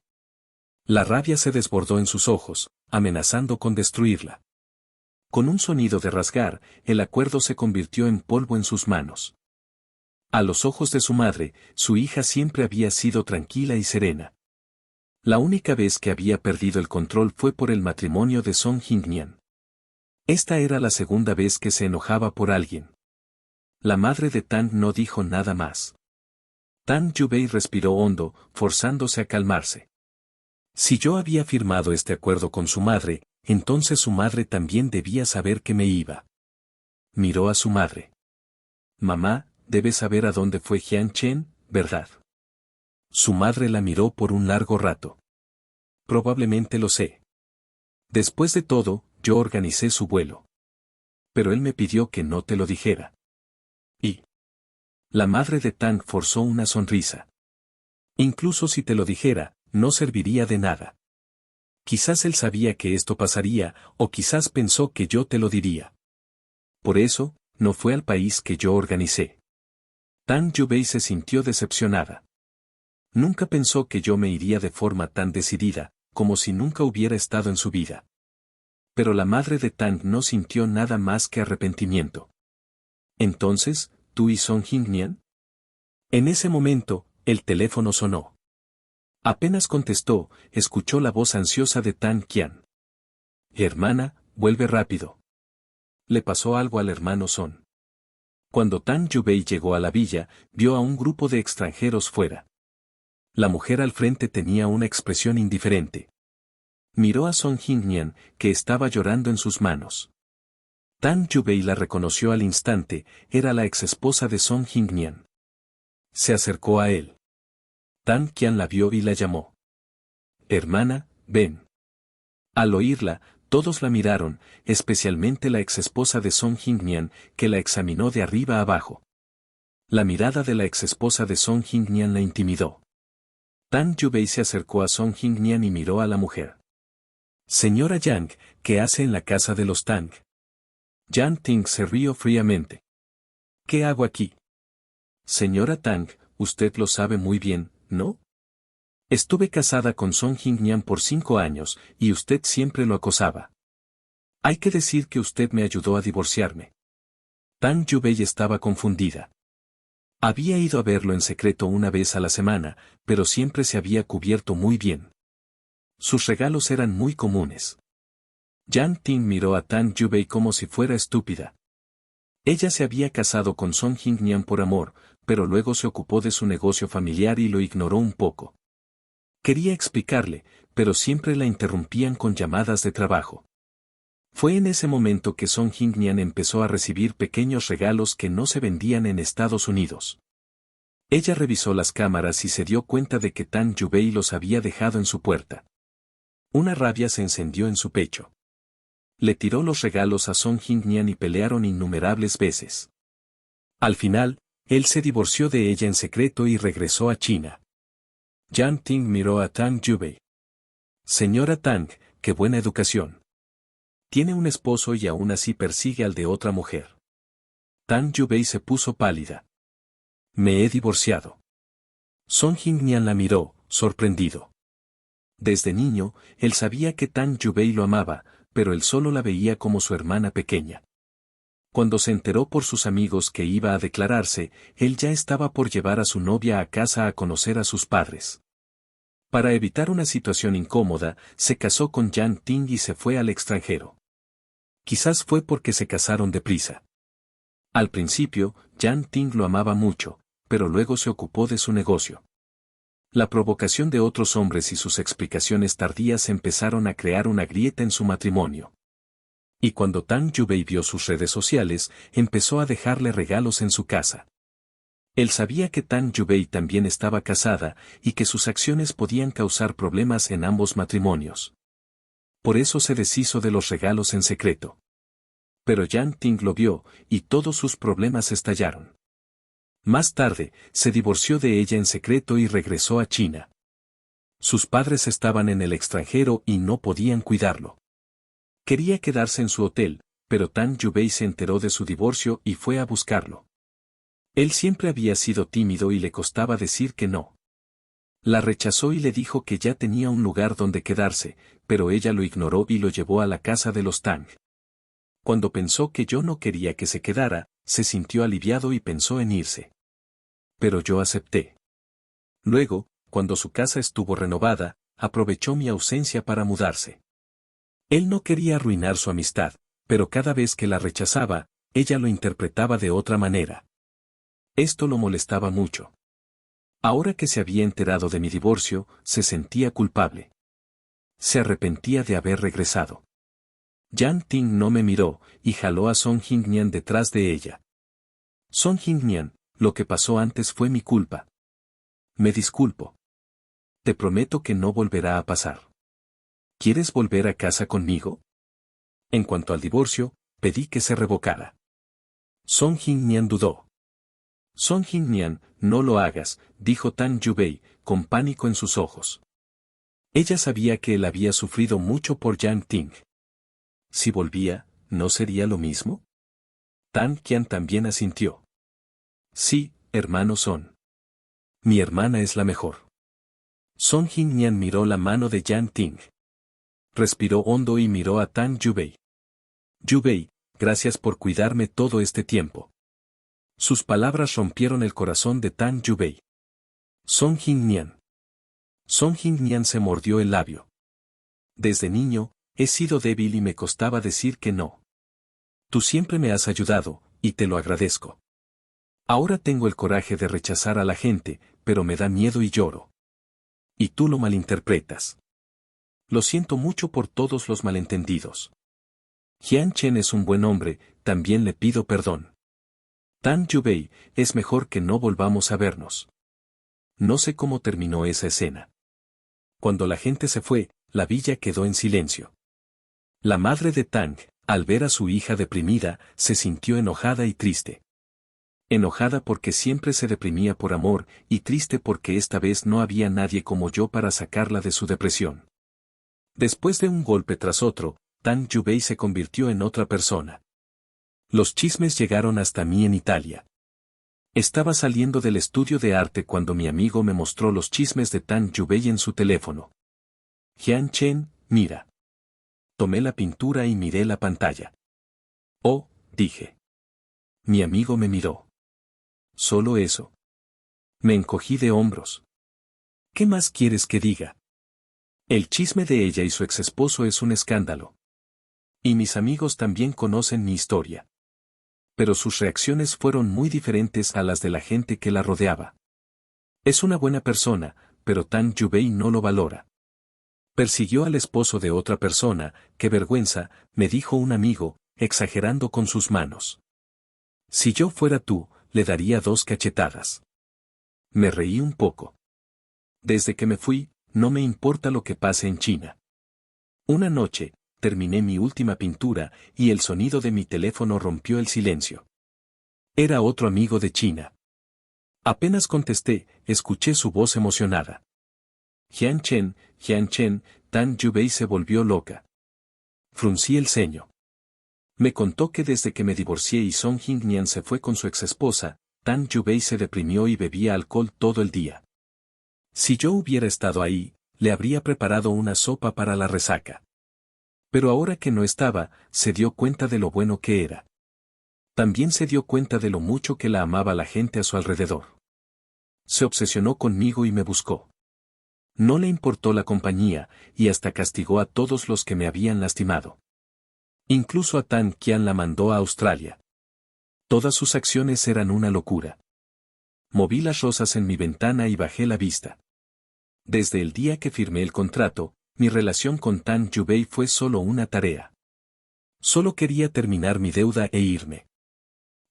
La rabia se desbordó en sus ojos, amenazando con destruirla. Con un sonido de rasgar, el acuerdo se convirtió en polvo en sus manos. A los ojos de su madre, su hija siempre había sido tranquila y serena. La única vez que había perdido el control fue por el matrimonio de Song Jingnian. Esta era la segunda vez que se enojaba por alguien. La madre de Tang no dijo nada más. Tang Yubei respiró hondo, forzándose a calmarse. Si yo había firmado este acuerdo con su madre, entonces su madre también debía saber que me iba. Miró a su madre. Mamá, debes saber a dónde fue Jian Chen, ¿verdad? Su madre la miró por un largo rato. Probablemente lo sé. Después de todo, yo organicé su vuelo. Pero él me pidió que no te lo dijera. Y la madre de Tang forzó una sonrisa. Incluso si te lo dijera, no serviría de nada. Quizás él sabía que esto pasaría, o quizás pensó que yo te lo diría. Por eso, no fue al país que yo organicé. Tang Yubei se sintió decepcionada. Nunca pensó que yo me iría de forma tan decidida, como si nunca hubiera estado en su vida. Pero la madre de Tang no sintió nada más que arrepentimiento. Entonces, ¿tú y Song Jingnian? En ese momento, el teléfono sonó. Apenas contestó, escuchó la voz ansiosa de Tang Qian. Hermana, vuelve rápido. Le pasó algo al hermano Son. Cuando Tang Yubei llegó a la villa, vio a un grupo de extranjeros fuera. La mujer al frente tenía una expresión indiferente. Miró a Song Jingnian, que estaba llorando en sus manos. Tang Yubei la reconoció al instante, era la exesposa de Song Jingnian. Se acercó a él. Tang Qian la vio y la llamó. Hermana, ven. Al oírla, todos la miraron, especialmente la exesposa de Song Jingnian, que la examinó de arriba a abajo. La mirada de la exesposa de Song Jingnian la intimidó. Tang Yubei se acercó a Song Jingnian y miró a la mujer. Señora Yang, ¿qué hace en la casa de los Tang? Yang Ting se rió fríamente. ¿Qué hago aquí? Señora Tang, usted lo sabe muy bien, ¿no? Estuve casada con Song Jingnian por 5 años, y usted siempre lo acosaba. Hay que decir que usted me ayudó a divorciarme. Tang Yubei estaba confundida. Había ido a verlo en secreto una vez a la semana, pero siempre se había cubierto muy bien. Sus regalos eran muy comunes. Yang Ting miró a Tang Yubei como si fuera estúpida. Ella se había casado con Song Jingnian por amor, pero luego se ocupó de su negocio familiar y lo ignoró un poco. Quería explicarle, pero siempre la interrumpían con llamadas de trabajo. Fue en ese momento que Song Jingnian empezó a recibir pequeños regalos que no se vendían en Estados Unidos. Ella revisó las cámaras y se dio cuenta de que Tang Yubei los había dejado en su puerta. Una rabia se encendió en su pecho. Le tiró los regalos a Song Jingnian y pelearon innumerables veces. Al final, él se divorció de ella en secreto y regresó a China. Yang Ting miró a Tang Yubei. Señora Tang, qué buena educación. Tiene un esposo y aún así persigue al de otra mujer. Tang Yubei se puso pálida. Me he divorciado. Song Jingnian la miró, sorprendido. Desde niño, él sabía que Tang Yubei lo amaba, pero él solo la veía como su hermana pequeña. Cuando se enteró por sus amigos que iba a declararse, él ya estaba por llevar a su novia a casa a conocer a sus padres. Para evitar una situación incómoda, se casó con Yang Ting y se fue al extranjero. Quizás fue porque se casaron deprisa. Al principio, Yang Ting lo amaba mucho, pero luego se ocupó de su negocio. La provocación de otros hombres y sus explicaciones tardías empezaron a crear una grieta en su matrimonio. Y cuando Tang Yubei vio sus redes sociales, empezó a dejarle regalos en su casa. Él sabía que Tang Yubei también estaba casada, y que sus acciones podían causar problemas en ambos matrimonios. Por eso se deshizo de los regalos en secreto. Pero Yang Ting lo vio, y todos sus problemas estallaron. Más tarde, se divorció de ella en secreto y regresó a China. Sus padres estaban en el extranjero y no podían cuidarlo. Quería quedarse en su hotel, pero Tan Yubei se enteró de su divorcio y fue a buscarlo. Él siempre había sido tímido y le costaba decir que no. La rechazó y le dijo que ya tenía un lugar donde quedarse, pero ella lo ignoró y lo llevó a la casa de los Tang. Cuando pensó que yo no quería que se quedara, se sintió aliviado y pensó en irse. Pero yo acepté. Luego, cuando su casa estuvo renovada, aprovechó mi ausencia para mudarse. Él no quería arruinar su amistad, pero cada vez que la rechazaba, ella lo interpretaba de otra manera. Esto lo molestaba mucho. Ahora que se había enterado de mi divorcio, se sentía culpable. Se arrepentía de haber regresado. Yang Ting no me miró, y jaló a Song Jingnian detrás de ella. Song Jingnian, lo que pasó antes fue mi culpa. Me disculpo. Te prometo que no volverá a pasar. ¿Quieres volver a casa conmigo? En cuanto al divorcio, pedí que se revocara. Song Jingnian dudó. Song Jingnian, no lo hagas, dijo Tan Yubei, con pánico en sus ojos. Ella sabía que él había sufrido mucho por Yang Ting. Si volvía, ¿no sería lo mismo? Tan Qian también asintió. Sí, hermanos son. Mi hermana es la mejor. Song Jingnian miró la mano de Yang Ting. Respiró hondo y miró a Tan Yubei. Yubei, gracias por cuidarme todo este tiempo. Sus palabras rompieron el corazón de Tan Yubei. Song Jingnian. Song Jingnian se mordió el labio. Desde niño, he sido débil y me costaba decir que no. Tú siempre me has ayudado, y te lo agradezco. Ahora tengo el coraje de rechazar a la gente, pero me da miedo y lloro. Y tú lo malinterpretas. Lo siento mucho por todos los malentendidos. Jian Chen es un buen hombre, también le pido perdón. Tan Yubei, es mejor que no volvamos a vernos. No sé cómo terminó esa escena. Cuando la gente se fue, la villa quedó en silencio. La madre de Tang, al ver a su hija deprimida, se sintió enojada y triste. Enojada porque siempre se deprimía por amor, y triste porque esta vez no había nadie como yo para sacarla de su depresión. Después de un golpe tras otro, Tang Yubei se convirtió en otra persona. Los chismes llegaron hasta mí en Italia. Estaba saliendo del estudio de arte cuando mi amigo me mostró los chismes de Tang Yubei en su teléfono. Jian Chen, mira. Tomé la pintura y miré la pantalla. Oh, dije. Mi amigo me miró. ¿Solo eso? Me encogí de hombros. ¿Qué más quieres que diga? El chisme de ella y su exesposo es un escándalo. Y mis amigos también conocen mi historia. Pero sus reacciones fueron muy diferentes a las de la gente que la rodeaba. Es una buena persona, pero Tang Yubei no lo valora. Persiguió al esposo de otra persona, qué vergüenza, me dijo un amigo, exagerando con sus manos. Si yo fuera tú, le daría 2 cachetadas. Me reí un poco. Desde que me fui, no me importa lo que pase en China. Una noche, terminé mi última pintura, y el sonido de mi teléfono rompió el silencio. Era otro amigo de China. Apenas contesté, escuché su voz emocionada. Jian Chen, Tan Yubei se volvió loca. Fruncí el ceño. Me contó que desde que me divorcié y Song Jingnian se fue con su exesposa, Tan Yubei se deprimió y bebía alcohol todo el día. Si yo hubiera estado ahí, le habría preparado una sopa para la resaca. Pero ahora que no estaba, se dio cuenta de lo bueno que era. También se dio cuenta de lo mucho que la amaba la gente a su alrededor. Se obsesionó conmigo y me buscó. No le importó la compañía, y hasta castigó a todos los que me habían lastimado. Incluso a Tan Qian la mandó a Australia. Todas sus acciones eran una locura. Moví las rosas en mi ventana y bajé la vista. Desde el día que firmé el contrato, mi relación con Tan Yubei fue solo una tarea. Solo quería terminar mi deuda e irme.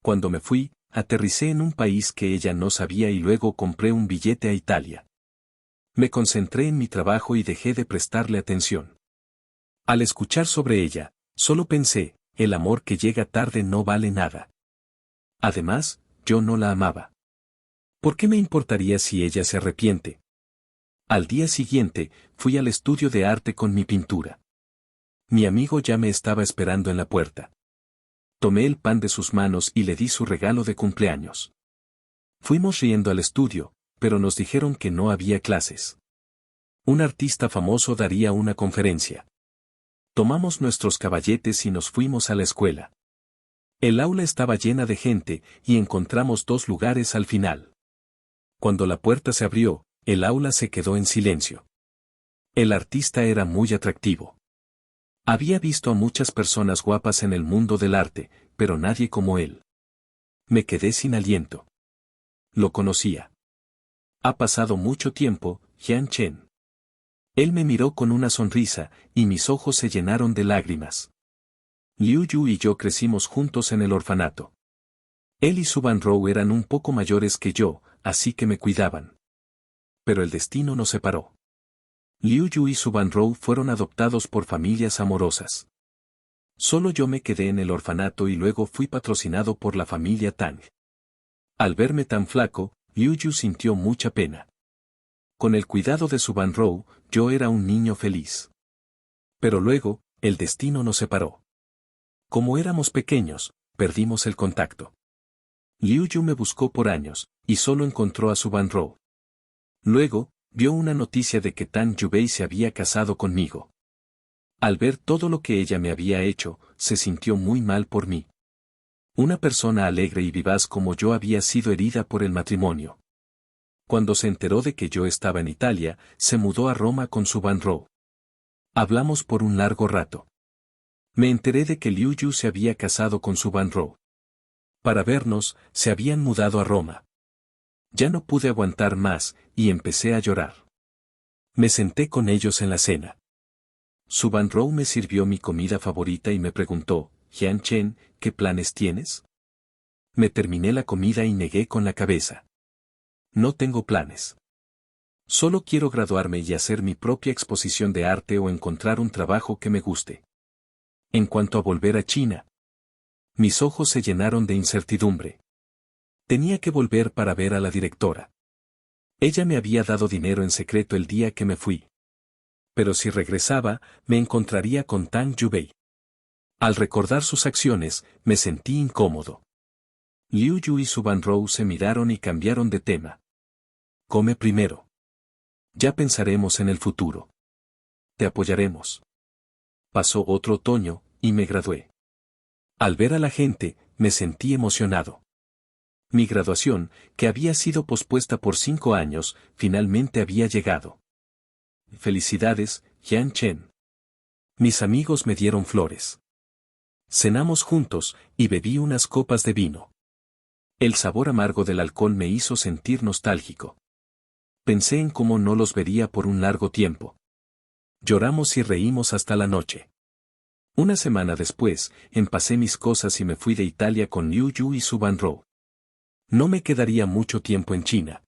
Cuando me fui, aterricé en un país que ella no sabía y luego compré un billete a Italia. Me concentré en mi trabajo y dejé de prestarle atención. Al escuchar sobre ella, solo pensé, el amor que llega tarde no vale nada. Además, yo no la amaba. ¿Por qué me importaría si ella se arrepiente? Al día siguiente, fui al estudio de arte con mi pintura. Mi amigo ya me estaba esperando en la puerta. Tomé el pan de sus manos y le di su regalo de cumpleaños. Fuimos riendo al estudio, pero nos dijeron que no había clases. Un artista famoso daría una conferencia. Tomamos nuestros caballetes y nos fuimos a la escuela. El aula estaba llena de gente y encontramos 2 lugares al final. Cuando la puerta se abrió, el aula se quedó en silencio. El artista era muy atractivo. Había visto a muchas personas guapas en el mundo del arte, pero nadie como él. Me quedé sin aliento. Lo conocía. Ha pasado mucho tiempo, Jian Chen. Él me miró con una sonrisa, y mis ojos se llenaron de lágrimas. Liu Yu y yo crecimos juntos en el orfanato. Él y Su Banrou eran un poco mayores que yo, así que me cuidaban. Pero el destino nos separó. Liu Yu y Su Banrou fueron adoptados por familias amorosas. Solo yo me quedé en el orfanato y luego fui patrocinado por la familia Tang. Al verme tan flaco, Liu Yu sintió mucha pena. Con el cuidado de Su Banrou, yo era un niño feliz. Pero luego, el destino nos separó. Como éramos pequeños, perdimos el contacto. Liu Yu me buscó por años, y solo encontró a Su Banrou. Luego, vio una noticia de que Tang Yubei se había casado conmigo. Al ver todo lo que ella me había hecho, se sintió muy mal por mí. Una persona alegre y vivaz como yo había sido herida por el matrimonio. Cuando se enteró de que yo estaba en Italia, se mudó a Roma con Su Banrou. Hablamos por un largo rato. Me enteré de que Liu Yu se había casado con Su Banrou. Para vernos, se habían mudado a Roma. Ya no pude aguantar más, y empecé a llorar. Me senté con ellos en la cena. Su Banrou me sirvió mi comida favorita y me preguntó, Jian Chen, ¿qué planes tienes? Me terminé la comida y negué con la cabeza. No tengo planes. Solo quiero graduarme y hacer mi propia exposición de arte o encontrar un trabajo que me guste. En cuanto a volver a China, mis ojos se llenaron de incertidumbre. Tenía que volver para ver a la directora. Ella me había dado dinero en secreto el día que me fui. Pero si regresaba, me encontraría con Tang Yubei. Al recordar sus acciones, me sentí incómodo. Liu Yu y Su Banrou se miraron y cambiaron de tema. Come primero. Ya pensaremos en el futuro. Te apoyaremos. Pasó otro otoño, y me gradué. Al ver a la gente, me sentí emocionado. Mi graduación, que había sido pospuesta por 5 años, finalmente había llegado. Felicidades, Jian Chen. Mis amigos me dieron flores. Cenamos juntos, y bebí unas copas de vino. El sabor amargo del alcohol me hizo sentir nostálgico. Pensé en cómo no los vería por un largo tiempo. Lloramos y reímos hasta la noche. Una semana después, empacé mis cosas y me fui de Italia con Liu Yu y Su Banrou. No me quedaría mucho tiempo en China.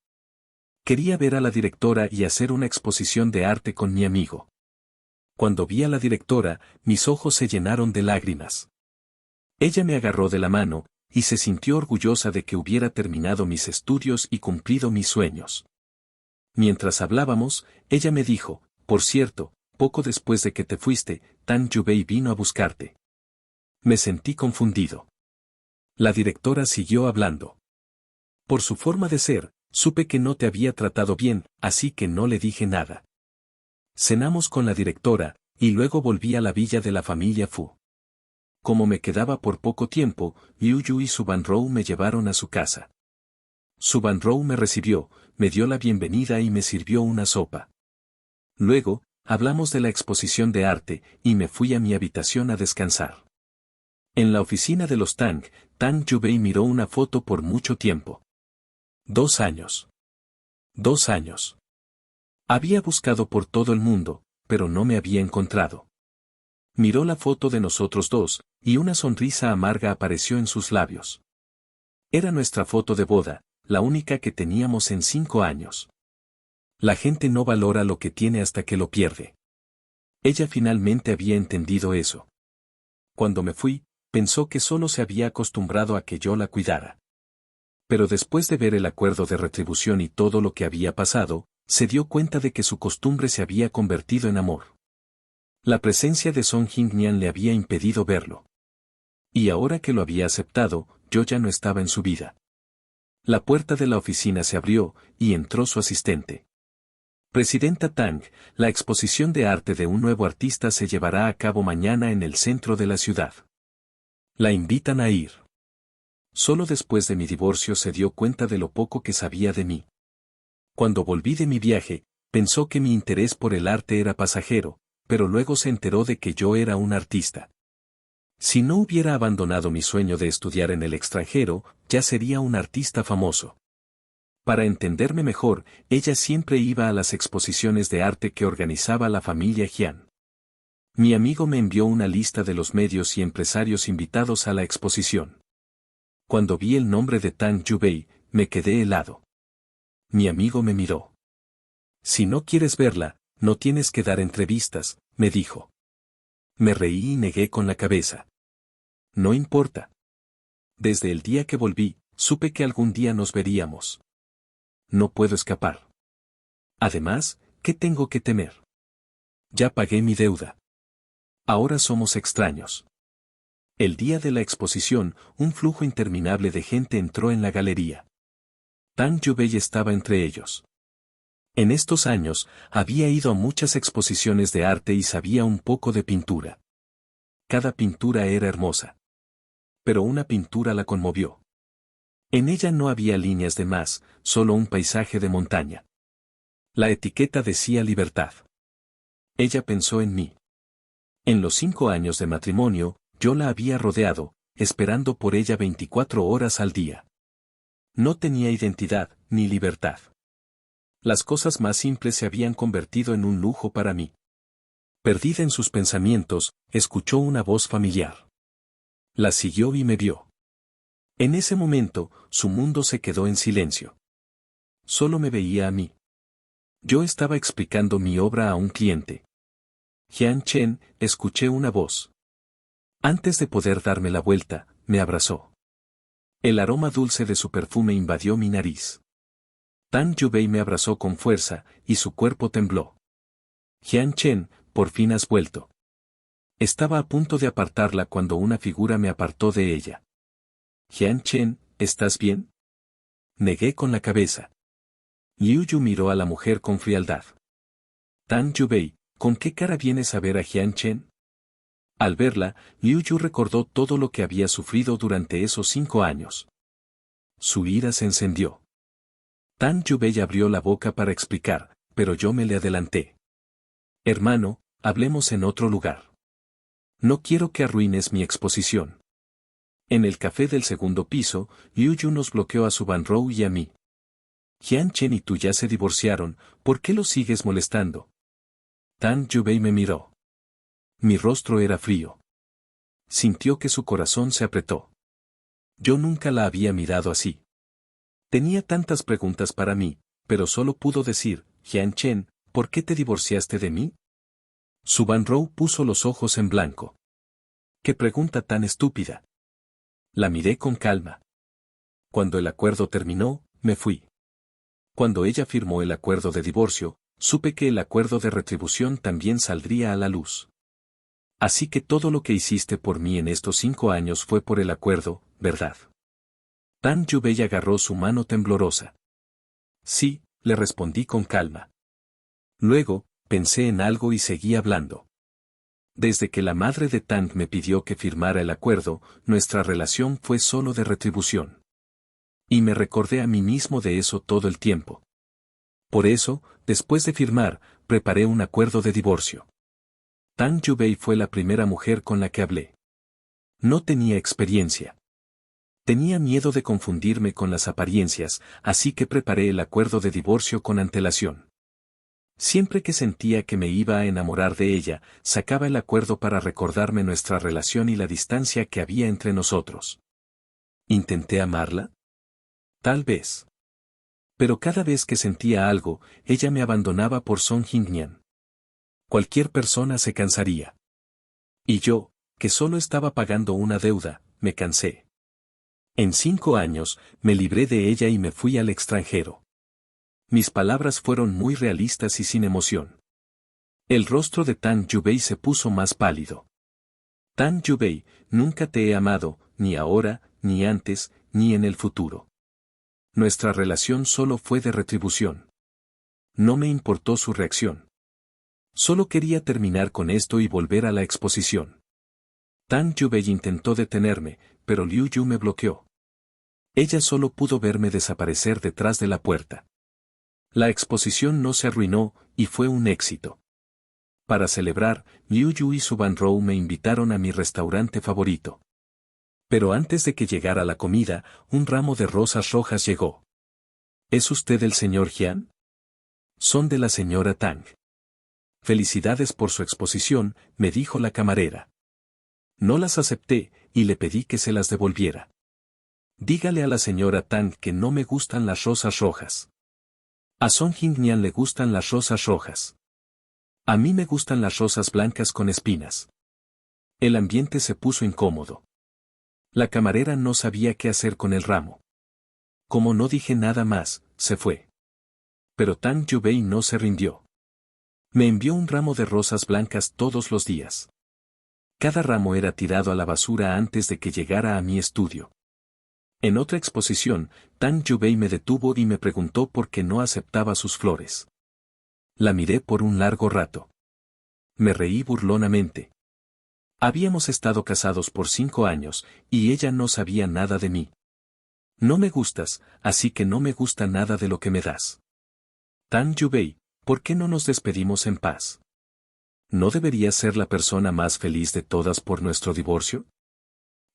Quería ver a la directora y hacer una exposición de arte con mi amigo. Cuando vi a la directora, mis ojos se llenaron de lágrimas. Ella me agarró de la mano, y se sintió orgullosa de que hubiera terminado mis estudios y cumplido mis sueños. Mientras hablábamos, ella me dijo, por cierto, poco después de que te fuiste, Tang Yubei vino a buscarte. Me sentí confundido. La directora siguió hablando. Por su forma de ser, supe que no te había tratado bien, así que no le dije nada. Cenamos con la directora, y luego volví a la villa de la familia Fu. Como me quedaba por poco tiempo, Liu Yu y Su Banrou me llevaron a su casa. Su Banrou me recibió, me dio la bienvenida y me sirvió una sopa. Luego, hablamos de la exposición de arte, y me fui a mi habitación a descansar. En la oficina de los Tang, Tang Yubei miró una foto por mucho tiempo. 2 años. 2 años. Había buscado por todo el mundo, pero no me había encontrado. Miró la foto de nosotros dos, y una sonrisa amarga apareció en sus labios. Era nuestra foto de boda, la única que teníamos en 5 años. La gente no valora lo que tiene hasta que lo pierde. Ella finalmente había entendido eso. Cuando me fui, pensó que solo se había acostumbrado a que yo la cuidara. Pero después de ver el acuerdo de retribución y todo lo que había pasado, se dio cuenta de que su costumbre se había convertido en amor. La presencia de Song Jingnian le había impedido verlo. Y ahora que lo había aceptado, yo ya no estaba en su vida. La puerta de la oficina se abrió, y entró su asistente. Presidenta Tang, la exposición de arte de un nuevo artista se llevará a cabo mañana en el centro de la ciudad. La invitan a ir. Solo después de mi divorcio se dio cuenta de lo poco que sabía de mí. Cuando volví de mi viaje, pensó que mi interés por el arte era pasajero, pero luego se enteró de que yo era un artista. Si no hubiera abandonado mi sueño de estudiar en el extranjero, ya sería un artista famoso. Para entenderme mejor, ella siempre iba a las exposiciones de arte que organizaba la familia Jian. Mi amigo me envió una lista de los medios y empresarios invitados a la exposición. Cuando vi el nombre de Tang Yubei, me quedé helado. Mi amigo me miró. Si no quieres verla, no tienes que dar entrevistas, me dijo. Me reí y negué con la cabeza. No importa. Desde el día que volví, supe que algún día nos veríamos. No puedo escapar. Además, ¿qué tengo que temer? Ya pagué mi deuda. Ahora somos extraños. El día de la exposición, un flujo interminable de gente entró en la galería. Tang Yubei estaba entre ellos. En estos años, había ido a muchas exposiciones de arte y sabía un poco de pintura. Cada pintura era hermosa. Pero una pintura la conmovió. En ella no había líneas de más, solo un paisaje de montaña. La etiqueta decía libertad. Ella pensó en mí. En los 5 años de matrimonio, yo la había rodeado, esperando por ella 24 horas al día. No tenía identidad, ni libertad. Las cosas más simples se habían convertido en un lujo para mí. Perdida en sus pensamientos, escuchó una voz familiar. La siguió y me vio. En ese momento, su mundo se quedó en silencio. Solo me veía a mí. Yo estaba explicando mi obra a un cliente. Jian Chen, escuché una voz. Antes de poder darme la vuelta, me abrazó. El aroma dulce de su perfume invadió mi nariz. Tang Yubei me abrazó con fuerza, y su cuerpo tembló. Jian Chen, por fin has vuelto. Estaba a punto de apartarla cuando una figura me apartó de ella. Jian Chen, ¿estás bien? Negué con la cabeza. Liu Yu miró a la mujer con frialdad. Tang Yubei, ¿con qué cara vienes a ver a Jian Chen? Al verla, Liu Yu recordó todo lo que había sufrido durante esos 5 años. Su ira se encendió. Tang Yubei abrió la boca para explicar, pero yo me le adelanté. Hermano, hablemos en otro lugar. No quiero que arruines mi exposición. En el café del segundo piso, Liu Yu nos bloqueó a Su Banrou y a mí. Jian Chen y tú ya se divorciaron, ¿por qué lo sigues molestando? Tang Yubei me miró. Mi rostro era frío. Sintió que su corazón se apretó. Yo nunca la había mirado así. Tenía tantas preguntas para mí, pero solo pudo decir, Jian Chen, ¿por qué te divorciaste de mí? Su Banrou puso los ojos en blanco. ¡Qué pregunta tan estúpida! La miré con calma. Cuando el acuerdo terminó, me fui. Cuando ella firmó el acuerdo de divorcio, supe que el acuerdo de retribución también saldría a la luz. Así que todo lo que hiciste por mí en estos 5 años fue por el acuerdo, ¿verdad? Tang Yubei agarró su mano temblorosa. Sí, le respondí con calma. Luego, pensé en algo y seguí hablando. Desde que la madre de Tang me pidió que firmara el acuerdo, nuestra relación fue solo de retribución. Y me recordé a mí mismo de eso todo el tiempo. Por eso, después de firmar, preparé un acuerdo de divorcio. Tang Yubei fue la primera mujer con la que hablé. No tenía experiencia. Tenía miedo de confundirme con las apariencias, así que preparé el acuerdo de divorcio con antelación. Siempre que sentía que me iba a enamorar de ella, sacaba el acuerdo para recordarme nuestra relación y la distancia que había entre nosotros. ¿Intenté amarla? Tal vez. Pero cada vez que sentía algo, ella me abandonaba por Song Jingnian. Cualquier persona se cansaría. Y yo, que solo estaba pagando una deuda, me cansé. En 5 años, me libré de ella y me fui al extranjero. Mis palabras fueron muy realistas y sin emoción. El rostro de Tang Yubei se puso más pálido. Tang Yubei, nunca te he amado, ni ahora, ni antes, ni en el futuro. Nuestra relación solo fue de retribución. No me importó su reacción. Solo quería terminar con esto y volver a la exposición. Tang Yubei intentó detenerme, pero Liu Yu me bloqueó. Ella solo pudo verme desaparecer detrás de la puerta. La exposición no se arruinó, y fue un éxito. Para celebrar, Liu Yu y su Ban Rou me invitaron a mi restaurante favorito. Pero antes de que llegara la comida, un ramo de rosas rojas llegó. ¿Es usted el señor Jian? Son de la señora Tang. Felicidades por su exposición, me dijo la camarera. No las acepté, y le pedí que se las devolviera. Dígale a la señora Tang que no me gustan las rosas rojas. A Song Jingnian le gustan las rosas rojas. A mí me gustan las rosas blancas con espinas. El ambiente se puso incómodo. La camarera no sabía qué hacer con el ramo. Como no dije nada más, se fue. Pero Tang Yubei no se rindió. Me envió un ramo de rosas blancas todos los días. Cada ramo era tirado a la basura antes de que llegara a mi estudio. En otra exposición, Tang Yubei me detuvo y me preguntó por qué no aceptaba sus flores. La miré por un largo rato. Me reí burlonamente. Habíamos estado casados por 5 años, y ella no sabía nada de mí. No me gustas, así que no me gusta nada de lo que me das. Tang Yubei, ¿por qué no nos despedimos en paz? ¿No deberías ser la persona más feliz de todas por nuestro divorcio?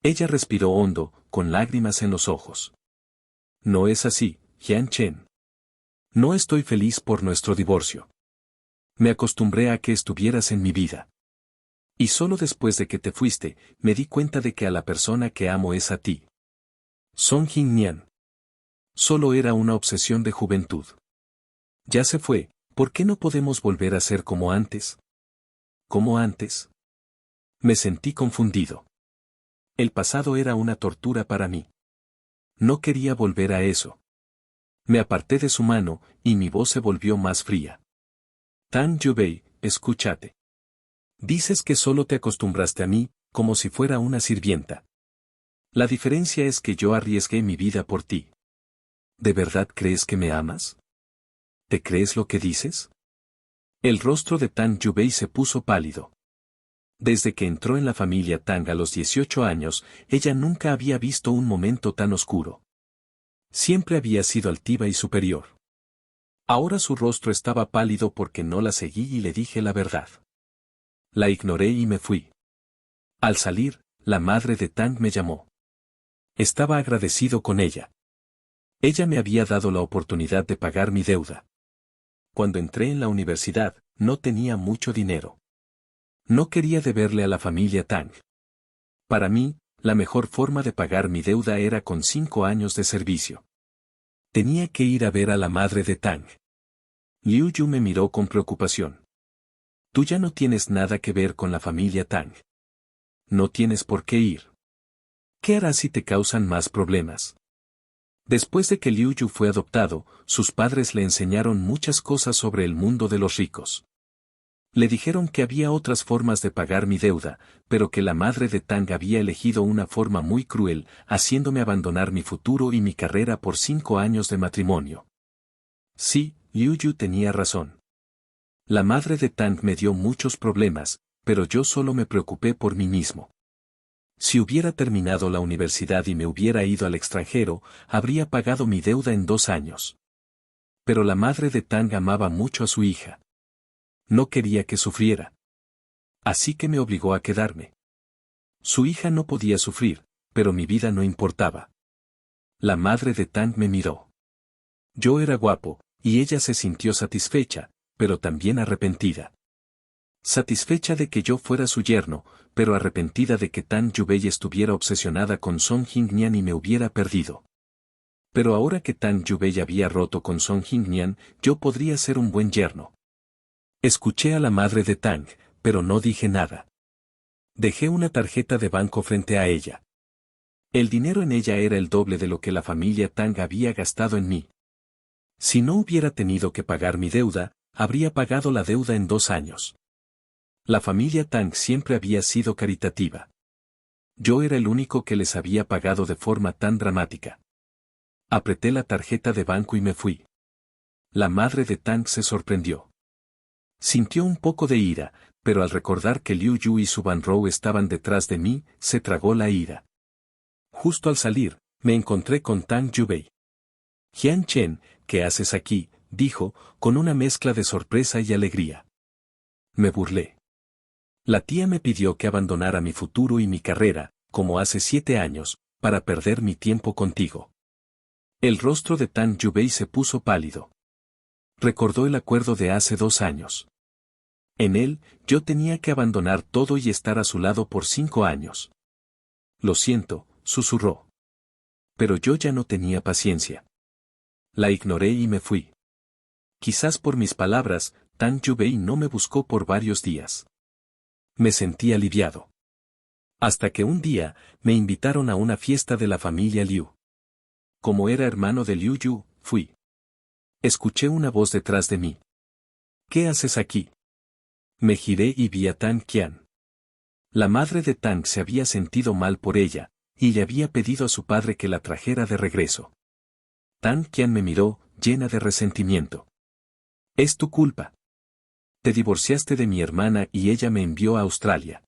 Ella respiró hondo, con lágrimas en los ojos. No es así, Jian Chen. No estoy feliz por nuestro divorcio. Me acostumbré a que estuvieras en mi vida. Y solo después de que te fuiste, me di cuenta de que a la persona que amo es a ti. Song Jingnian. Solo era una obsesión de juventud. Ya se fue, ¿por qué no podemos volver a ser como antes? ¿Como antes? Me sentí confundido. El pasado era una tortura para mí. No quería volver a eso. Me aparté de su mano, y mi voz se volvió más fría. Tang Yubei, escúchate. Dices que solo te acostumbraste a mí, como si fuera una sirvienta. La diferencia es que yo arriesgué mi vida por ti. ¿De verdad crees que me amas? ¿Te crees lo que dices? El rostro de Tang Yubei se puso pálido. Desde que entró en la familia Tang a los 18 años, ella nunca había visto un momento tan oscuro. Siempre había sido altiva y superior. Ahora su rostro estaba pálido porque no la seguí y le dije la verdad. La ignoré y me fui. Al salir, la madre de Tang me llamó. Estaba agradecido con ella. Ella me había dado la oportunidad de pagar mi deuda. Cuando entré en la universidad, no tenía mucho dinero. No quería deberle a la familia Tang. Para mí, la mejor forma de pagar mi deuda era con 5 años de servicio. Tenía que ir a ver a la madre de Tang. Liu Yu me miró con preocupación. Tú ya no tienes nada que ver con la familia Tang. No tienes por qué ir. ¿Qué harás si te causan más problemas? Después de que Liu Yu fue adoptado, sus padres le enseñaron muchas cosas sobre el mundo de los ricos. Le dijeron que había otras formas de pagar mi deuda, pero que la madre de Tang había elegido una forma muy cruel, haciéndome abandonar mi futuro y mi carrera por 5 años de matrimonio. Sí, Liu Yu tenía razón. La madre de Tang me dio muchos problemas, pero yo solo me preocupé por mí mismo. Si hubiera terminado la universidad y me hubiera ido al extranjero, habría pagado mi deuda en 2 años. Pero la madre de Tang amaba mucho a su hija. No quería que sufriera. Así que me obligó a quedarme. Su hija no podía sufrir, pero mi vida no importaba. La madre de Tang me miró. Yo era guapo, y ella se sintió satisfecha, pero también arrepentida. Satisfecha de que yo fuera su yerno, pero arrepentida de que Tang Yubei estuviera obsesionada con Song Jingnian y me hubiera perdido. Pero ahora que Tang Yubei había roto con Song Jingnian, yo podría ser un buen yerno. Escuché a la madre de Tang, pero no dije nada. Dejé una tarjeta de banco frente a ella. El dinero en ella era el doble de lo que la familia Tang había gastado en mí. Si no hubiera tenido que pagar mi deuda, habría pagado la deuda en 2 años. La familia Tang siempre había sido caritativa. Yo era el único que les había pagado de forma tan dramática. Apreté la tarjeta de banco y me fui. La madre de Tang se sorprendió. Sintió un poco de ira, pero al recordar que Liu Yu y Su Banrou estaban detrás de mí, se tragó la ira. Justo al salir, me encontré con Tang Yubei. Jian Chen, ¿qué haces aquí?, dijo, con una mezcla de sorpresa y alegría. Me burlé. La tía me pidió que abandonara mi futuro y mi carrera, como hace 7 años, para perder mi tiempo contigo. El rostro de Tang Yubei se puso pálido. Recordó el acuerdo de hace 2 años. En él, yo tenía que abandonar todo y estar a su lado por 5 años. Lo siento, susurró. Pero yo ya no tenía paciencia. La ignoré y me fui. Quizás por mis palabras, Tang Yubei no me buscó por varios días. Me sentí aliviado. Hasta que un día, me invitaron a una fiesta de la familia Liu. Como era hermano de Liu Yu, fui. Escuché una voz detrás de mí. ¿Qué haces aquí? Me giré y vi a Tang Qian. La madre de Tang se había sentido mal por ella, y le había pedido a su padre que la trajera de regreso. Tang Qian me miró, llena de resentimiento. Es tu culpa. Te divorciaste de mi hermana y ella me envió a Australia.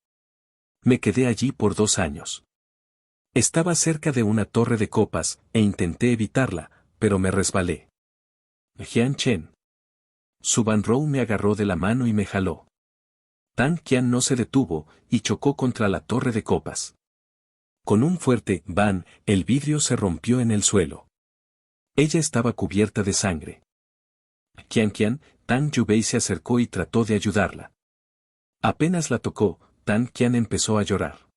Me quedé allí por 2 años. Estaba cerca de una torre de copas, e intenté evitarla, pero me resbalé. Jian Chen. Su Banrou me agarró de la mano y me jaló. Tang Qian no se detuvo, y chocó contra la torre de copas. Con un fuerte «ban», el vidrio se rompió en el suelo. Ella estaba cubierta de sangre. Qian, Tang Yubei se acercó y trató de ayudarla. Apenas la tocó, Tang Qian empezó a llorar.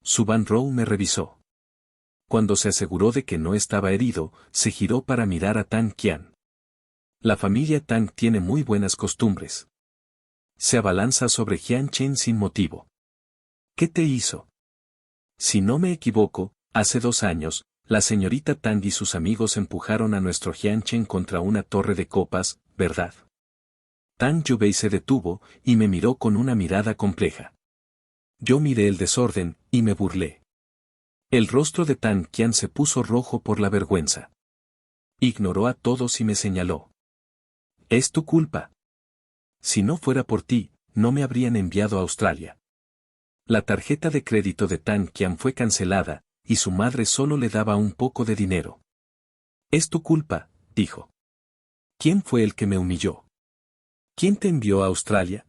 Su Banrou me revisó. Cuando se aseguró de que no estaba herido, se giró para mirar a Tang Qian. La familia Tang tiene muy buenas costumbres. Se abalanza sobre Jian Chen sin motivo. ¿Qué te hizo? Si no me equivoco, hace 2 años, la señorita Tang y sus amigos empujaron a nuestro Jian Chen contra una torre de copas, ¿verdad? Tang Yubei se detuvo, y me miró con una mirada compleja. Yo miré el desorden, y me burlé. El rostro de Tang Qian se puso rojo por la vergüenza. Ignoró a todos y me señaló. Es tu culpa. Si no fuera por ti, no me habrían enviado a Australia. La tarjeta de crédito de Tang Qian fue cancelada, y su madre solo le daba un poco de dinero. Es tu culpa, dijo. ¿Quién fue el que me humilló? ¿Quién te envió a Australia?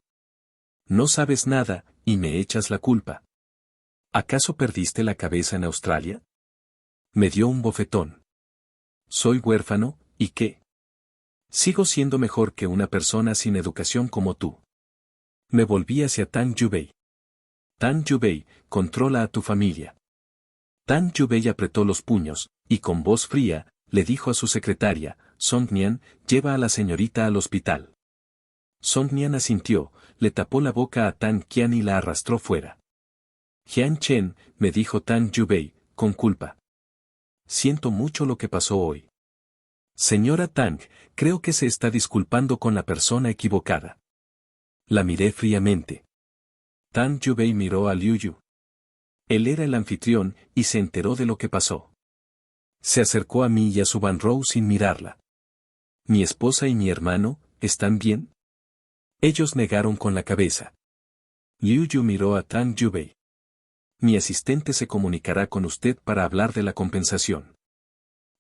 No sabes nada, y me echas la culpa. ¿Acaso perdiste la cabeza en Australia? Me dio un bofetón. Soy huérfano, ¿y qué? Sigo siendo mejor que una persona sin educación como tú. Me volví hacia Tang Yubei. Tang Yubei, controla a tu familia. Tang Yubei apretó los puños, y con voz fría, le dijo a su secretaria, Song Nian, lleva a la señorita al hospital. Song Nian asintió, le tapó la boca a Tang Qian y la arrastró fuera. Jian Chen, me dijo Tang Yubei, con culpa. Siento mucho lo que pasó hoy. Señora Tang, creo que se está disculpando con la persona equivocada. La miré fríamente. Tang Yubei miró a Liu Yu. Él era el anfitrión, y se enteró de lo que pasó. Se acercó a mí y a Su Banrou sin mirarla. ¿Mi esposa y mi hermano, están bien? Ellos negaron con la cabeza. Liu Yu miró a Tang Yubei. Mi asistente se comunicará con usted para hablar de la compensación.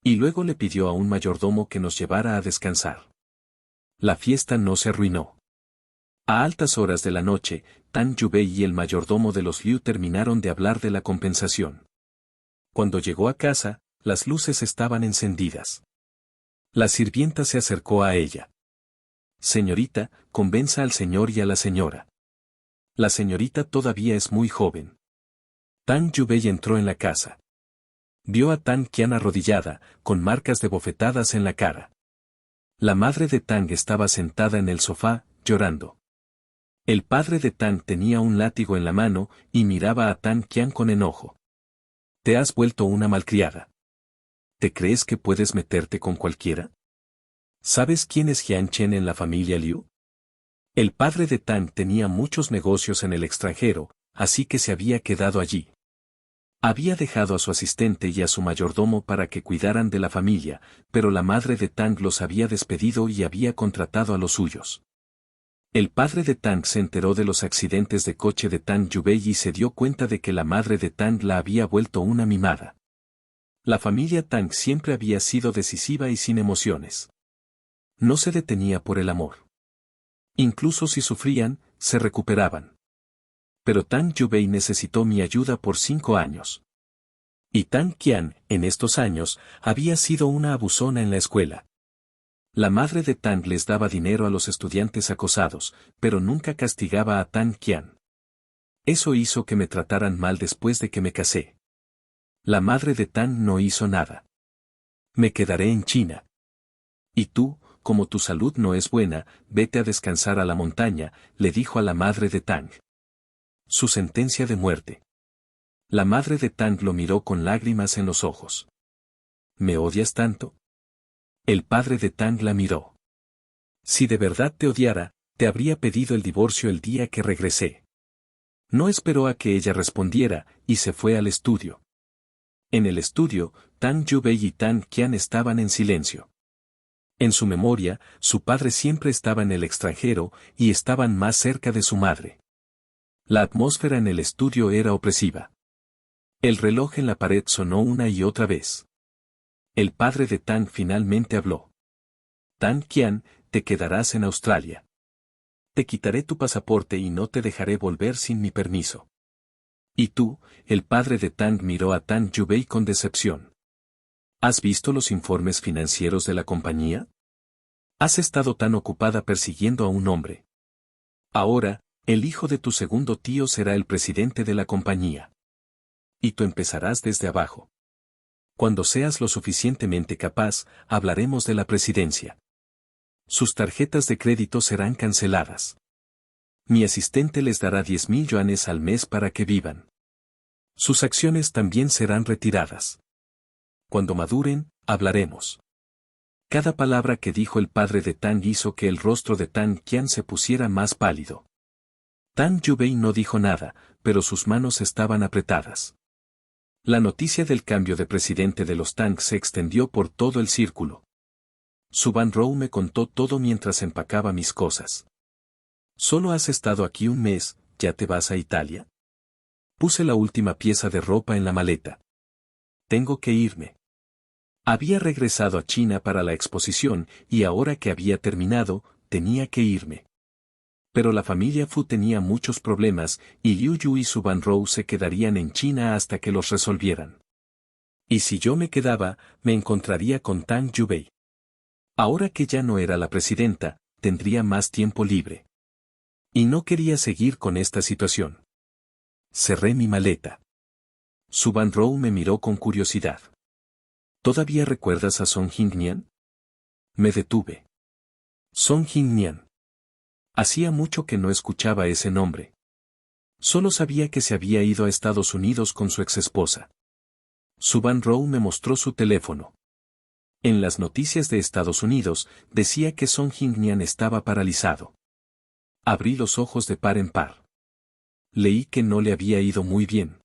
Y luego le pidió a un mayordomo que nos llevara a descansar. La fiesta no se arruinó. A altas horas de la noche, Tang Yubei y el mayordomo de los Liu terminaron de hablar de la compensación. Cuando llegó a casa, las luces estaban encendidas. La sirvienta se acercó a ella. Señorita, convenza al señor y a la señora. La señorita todavía es muy joven. Tang Yubei entró en la casa. Vio a Tang Qian arrodillada, con marcas de bofetadas en la cara. La madre de Tang estaba sentada en el sofá, llorando. El padre de Tang tenía un látigo en la mano, y miraba a Tang Qian con enojo. Te has vuelto una malcriada. ¿Te crees que puedes meterte con cualquiera? ¿Sabes quién es Jian Chen en la familia Liu? El padre de Tang tenía muchos negocios en el extranjero, así que se había quedado allí. Había dejado a su asistente y a su mayordomo para que cuidaran de la familia, pero la madre de Tang los había despedido y había contratado a los suyos. El padre de Tang se enteró de los accidentes de coche de Tang Yubei y se dio cuenta de que la madre de Tang la había vuelto una mimada. La familia Tang siempre había sido decisiva y sin emociones. No se detenía por el amor. Incluso si sufrían, se recuperaban. Pero Tang Yubei necesitó mi ayuda por 5 años. Y Tang Qian, en estos años, había sido una abusona en la escuela. La madre de Tang les daba dinero a los estudiantes acosados, pero nunca castigaba a Tang Qian. Eso hizo que me trataran mal después de que me casé. La madre de Tang no hizo nada. Me quedaré en China. Y tú, como tu salud no es buena, vete a descansar a la montaña, le dijo a la madre de Tang. Su sentencia de muerte. La madre de Tang lo miró con lágrimas en los ojos. ¿Me odias tanto? El padre de Tang la miró. Si de verdad te odiara, te habría pedido el divorcio el día que regresé. No esperó a que ella respondiera, y se fue al estudio. En el estudio, Tang Yubei y Tang Qian estaban en silencio. En su memoria, su padre siempre estaba en el extranjero, y estaban más cerca de su madre. La atmósfera en el estudio era opresiva. El reloj en la pared sonó una y otra vez. El padre de Tang finalmente habló. Tang Qian, te quedarás en Australia. Te quitaré tu pasaporte y no te dejaré volver sin mi permiso. Y tú, el padre de Tang miró a Tang Yubei con decepción. ¿Has visto los informes financieros de la compañía? Has estado tan ocupada persiguiendo a un hombre. Ahora, el hijo de tu segundo tío será el presidente de la compañía. Y tú empezarás desde abajo. Cuando seas lo suficientemente capaz, hablaremos de la presidencia. Sus tarjetas de crédito serán canceladas. Mi asistente les dará 10.000 yuanes al mes para que vivan. Sus acciones también serán retiradas. Cuando maduren, hablaremos. Cada palabra que dijo el padre de Tang hizo que el rostro de Tang Qian se pusiera más pálido. Tang Yubei no dijo nada, pero sus manos estaban apretadas. La noticia del cambio de presidente de los Tang se extendió por todo el círculo. Su Van Rou me contó todo mientras empacaba mis cosas. Solo has estado aquí un mes, ¿ya te vas a Italia? Puse la última pieza de ropa en la maleta. Tengo que irme. Había regresado a China para la exposición y ahora que había terminado, tenía que irme. Pero la familia Fu tenía muchos problemas y Liu Yu y su Van Rou se quedarían en China hasta que los resolvieran. Y si yo me quedaba, me encontraría con Tang Yubei. Ahora que ya no era la presidenta, tendría más tiempo libre. Y no quería seguir con esta situación. Cerré mi maleta. Su Van Rou me miró con curiosidad. ¿Todavía recuerdas a Song Jingnian? Me detuve. Song Jingnian. Hacía mucho que no escuchaba ese nombre. Solo sabía que se había ido a Estados Unidos con su exesposa. Su Van Rou me mostró su teléfono. En las noticias de Estados Unidos, decía que Song Jingnian estaba paralizado. Abrí los ojos de par en par. Leí que no le había ido muy bien.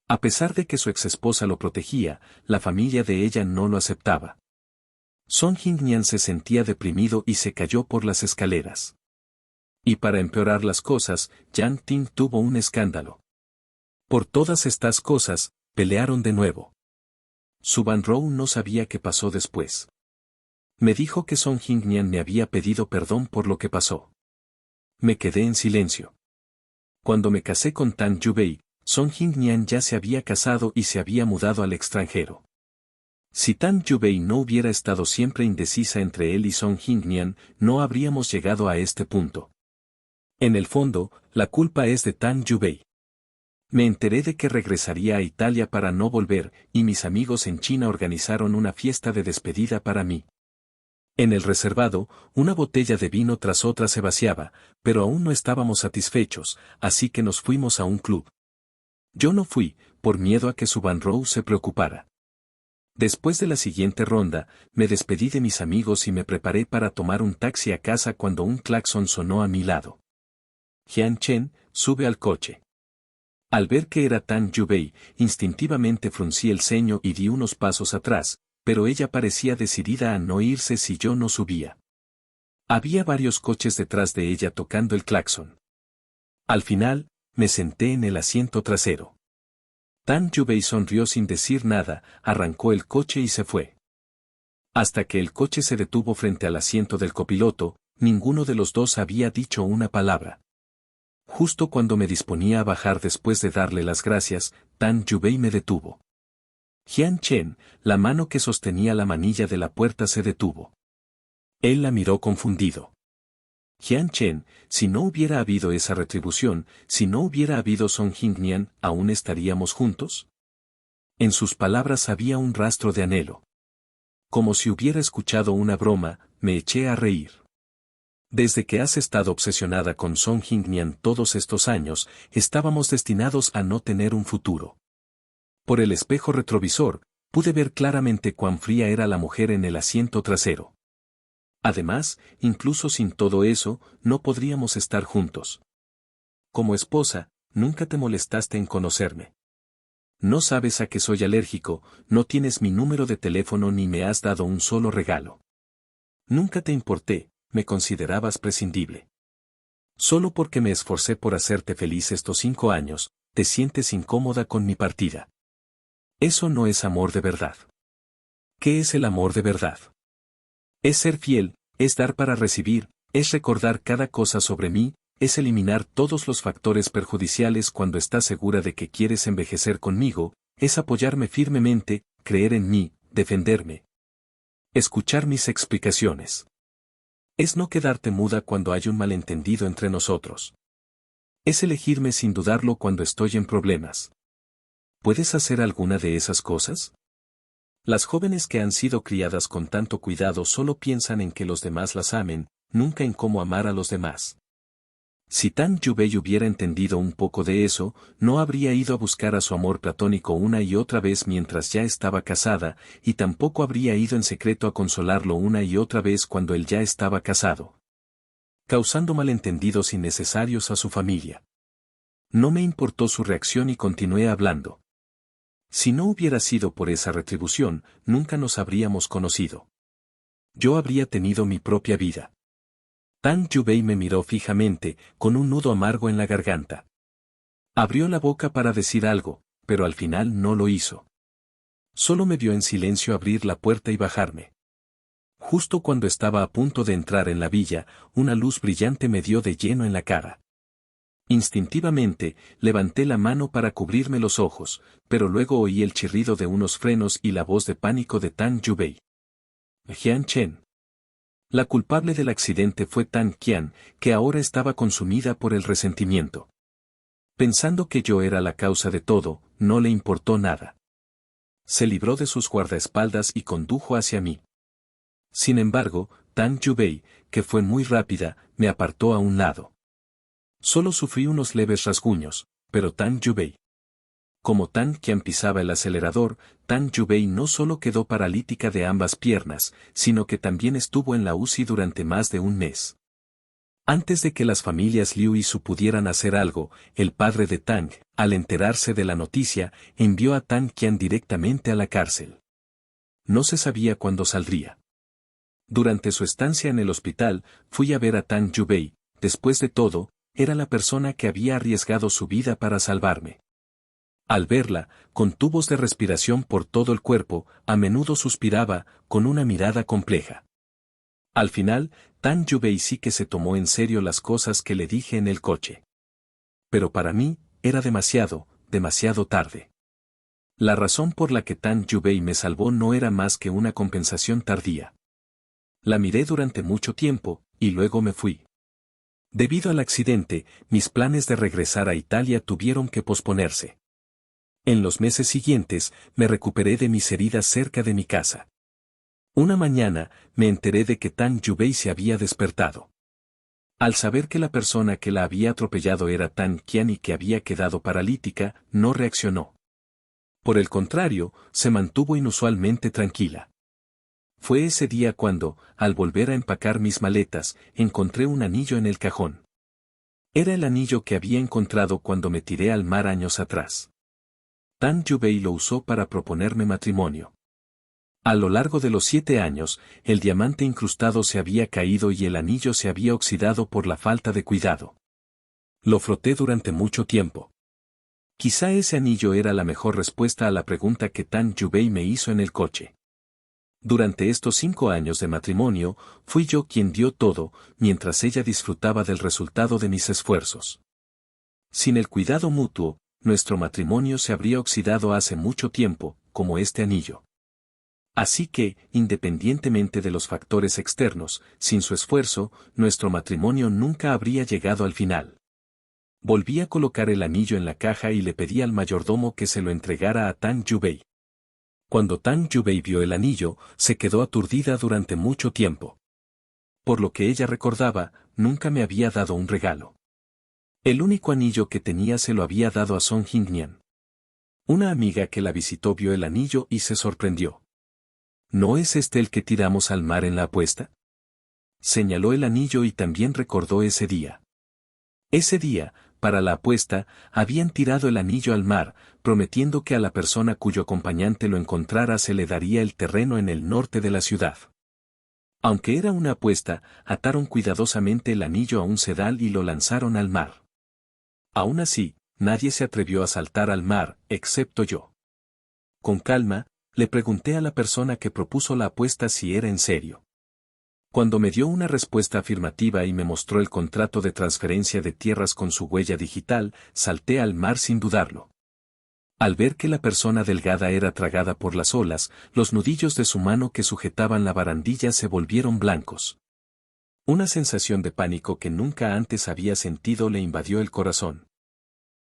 A pesar de que su exesposa lo protegía, la familia de ella no lo aceptaba. Song Jingnian se sentía deprimido y se cayó por las escaleras. Y para empeorar las cosas, Yang Ting tuvo un escándalo. Por todas estas cosas, pelearon de nuevo. Su Van Rou no sabía qué pasó después. Me dijo que Song Jingnian me había pedido perdón por lo que pasó. Me quedé en silencio. Cuando me casé con Tang Yubei, Song Jingnian ya se había casado y se había mudado al extranjero. Si Tang Yubei no hubiera estado siempre indecisa entre él y Song Jingnian, no habríamos llegado a este punto. En el fondo, la culpa es de Tang Yubei. Me enteré de que regresaría a Italia para no volver, y mis amigos en China organizaron una fiesta de despedida para mí. En el reservado, una botella de vino tras otra se vaciaba, pero aún no estábamos satisfechos, así que nos fuimos a un club. Yo no fui, por miedo a que su Van Rou se preocupara. Después de la siguiente ronda, me despedí de mis amigos y me preparé para tomar un taxi a casa cuando un claxon sonó a mi lado. Jian Chen, sube al coche. Al ver que era Tang Yubei, instintivamente fruncí el ceño y di unos pasos atrás, pero ella parecía decidida a no irse si yo no subía. Había varios coches detrás de ella tocando el claxon. Al final, me senté en el asiento trasero. Tang Yubei sonrió sin decir nada, arrancó el coche y se fue. Hasta que el coche se detuvo frente al asiento del copiloto, ninguno de los dos había dicho una palabra. Justo cuando me disponía a bajar después de darle las gracias, Tang Yubei me detuvo. Jian Chen, la mano que sostenía la manilla de la puerta se detuvo. Él la miró confundido. Jian Chen, si no hubiera habido esa retribución, si no hubiera habido Song Jingnian, ¿aún estaríamos juntos? En sus palabras había un rastro de anhelo. Como si hubiera escuchado una broma, me eché a reír. Desde que has estado obsesionada con Song Jingnian todos estos años, estábamos destinados a no tener un futuro. Por el espejo retrovisor, pude ver claramente cuán fría era la mujer en el asiento trasero. Además, incluso sin todo eso, no podríamos estar juntos. Como esposa, nunca te molestaste en conocerme. No sabes a qué soy alérgico, no tienes mi número de teléfono ni me has dado un solo regalo. Nunca te importé, me considerabas prescindible. Solo porque me esforcé por hacerte feliz estos 5 años, te sientes incómoda con mi partida. Eso no es amor de verdad. ¿Qué es el amor de verdad? Es ser fiel, es dar para recibir, es recordar cada cosa sobre mí, es eliminar todos los factores perjudiciales cuando estás segura de que quieres envejecer conmigo, es apoyarme firmemente, creer en mí, defenderme. Escuchar mis explicaciones. Es no quedarte muda cuando hay un malentendido entre nosotros. Es elegirme sin dudarlo cuando estoy en problemas. ¿Puedes hacer alguna de esas cosas? Las jóvenes que han sido criadas con tanto cuidado solo piensan en que los demás las amen, nunca en cómo amar a los demás. Si Tang Yubei hubiera entendido un poco de eso, no habría ido a buscar a su amor platónico una y otra vez mientras ya estaba casada, y tampoco habría ido en secreto a consolarlo una y otra vez cuando él ya estaba casado, causando malentendidos innecesarios a su familia. No me importó su reacción y continué hablando. Si no hubiera sido por esa retribución, nunca nos habríamos conocido. Yo habría tenido mi propia vida. Tang Yubei me miró fijamente, con un nudo amargo en la garganta. Abrió la boca para decir algo, pero al final no lo hizo. Solo me vio en silencio abrir la puerta y bajarme. Justo cuando estaba a punto de entrar en la villa, una luz brillante me dio de lleno en la cara. Instintivamente, levanté la mano para cubrirme los ojos, pero luego oí el chirrido de unos frenos y la voz de pánico de Tang Yubei. Jian Chen. La culpable del accidente fue Tang Qian, que ahora estaba consumida por el resentimiento. Pensando que yo era la causa de todo, no le importó nada. Se libró de sus guardaespaldas y condujo hacia mí. Sin embargo, Tang Yubei, que fue muy rápida, me apartó a un lado. Solo sufrí unos leves rasguños, pero Tang Yubei. Como Tang Qian pisaba el acelerador, Tang Yubei no solo quedó paralítica de ambas piernas, sino que también estuvo en la UCI durante más de un mes. Antes de que las familias Liu y Su pudieran hacer algo, el padre de Tang, al enterarse de la noticia, envió a Tang Qian directamente a la cárcel. No se sabía cuándo saldría. Durante su estancia en el hospital, fui a ver a Tang Yubei, después de todo, era la persona que había arriesgado su vida para salvarme. Al verla, con tubos de respiración por todo el cuerpo, a menudo suspiraba, con una mirada compleja. Al final, Tang Yubei sí que se tomó en serio las cosas que le dije en el coche. Pero para mí, era demasiado tarde. La razón por la que Tang Yubei me salvó no era más que una compensación tardía. La miré durante mucho tiempo, y luego me fui. Debido al accidente, mis planes de regresar a Italia tuvieron que posponerse. En los meses siguientes, me recuperé de mis heridas cerca de mi casa. Una mañana, me enteré de que Tang Yubei se había despertado. Al saber que la persona que la había atropellado era Tang Qian y que había quedado paralítica, no reaccionó. Por el contrario, se mantuvo inusualmente tranquila. Fue ese día cuando, al volver a empacar mis maletas, encontré un anillo en el cajón. Era el anillo que había encontrado cuando me tiré al mar años atrás. Tang Yubei lo usó para proponerme matrimonio. A lo largo de los 7 años, el diamante incrustado se había caído y el anillo se había oxidado por la falta de cuidado. Lo froté durante mucho tiempo. Quizá ese anillo era la mejor respuesta a la pregunta que Tang Yubei me hizo en el coche. Durante estos 5 años de matrimonio, fui yo quien dio todo, mientras ella disfrutaba del resultado de mis esfuerzos. Sin el cuidado mutuo, nuestro matrimonio se habría oxidado hace mucho tiempo, como este anillo. Así que, independientemente de los factores externos, sin su esfuerzo, nuestro matrimonio nunca habría llegado al final. Volví a colocar el anillo en la caja y le pedí al mayordomo que se lo entregara a Tang Yubei. Cuando Tang Yubei vio el anillo, se quedó aturdida durante mucho tiempo. Por lo que ella recordaba, nunca me había dado un regalo. El único anillo que tenía se lo había dado a Song Jingnian. Una amiga que la visitó vio el anillo y se sorprendió. ¿No es este el que tiramos al mar en la apuesta? Señaló el anillo y también recordó ese día. Ese día, para la apuesta, habían tirado el anillo al mar, prometiendo que a la persona cuyo acompañante lo encontrara se le daría el terreno en el norte de la ciudad. Aunque era una apuesta, ataron cuidadosamente el anillo a un sedal y lo lanzaron al mar. Aún así, nadie se atrevió a saltar al mar, excepto yo. Con calma, le pregunté a la persona que propuso la apuesta si era en serio. Cuando me dio una respuesta afirmativa y me mostró el contrato de transferencia de tierras con su huella digital, salté al mar sin dudarlo. Al ver que la persona delgada era tragada por las olas, los nudillos de su mano que sujetaban la barandilla se volvieron blancos. Una sensación de pánico que nunca antes había sentido le invadió el corazón.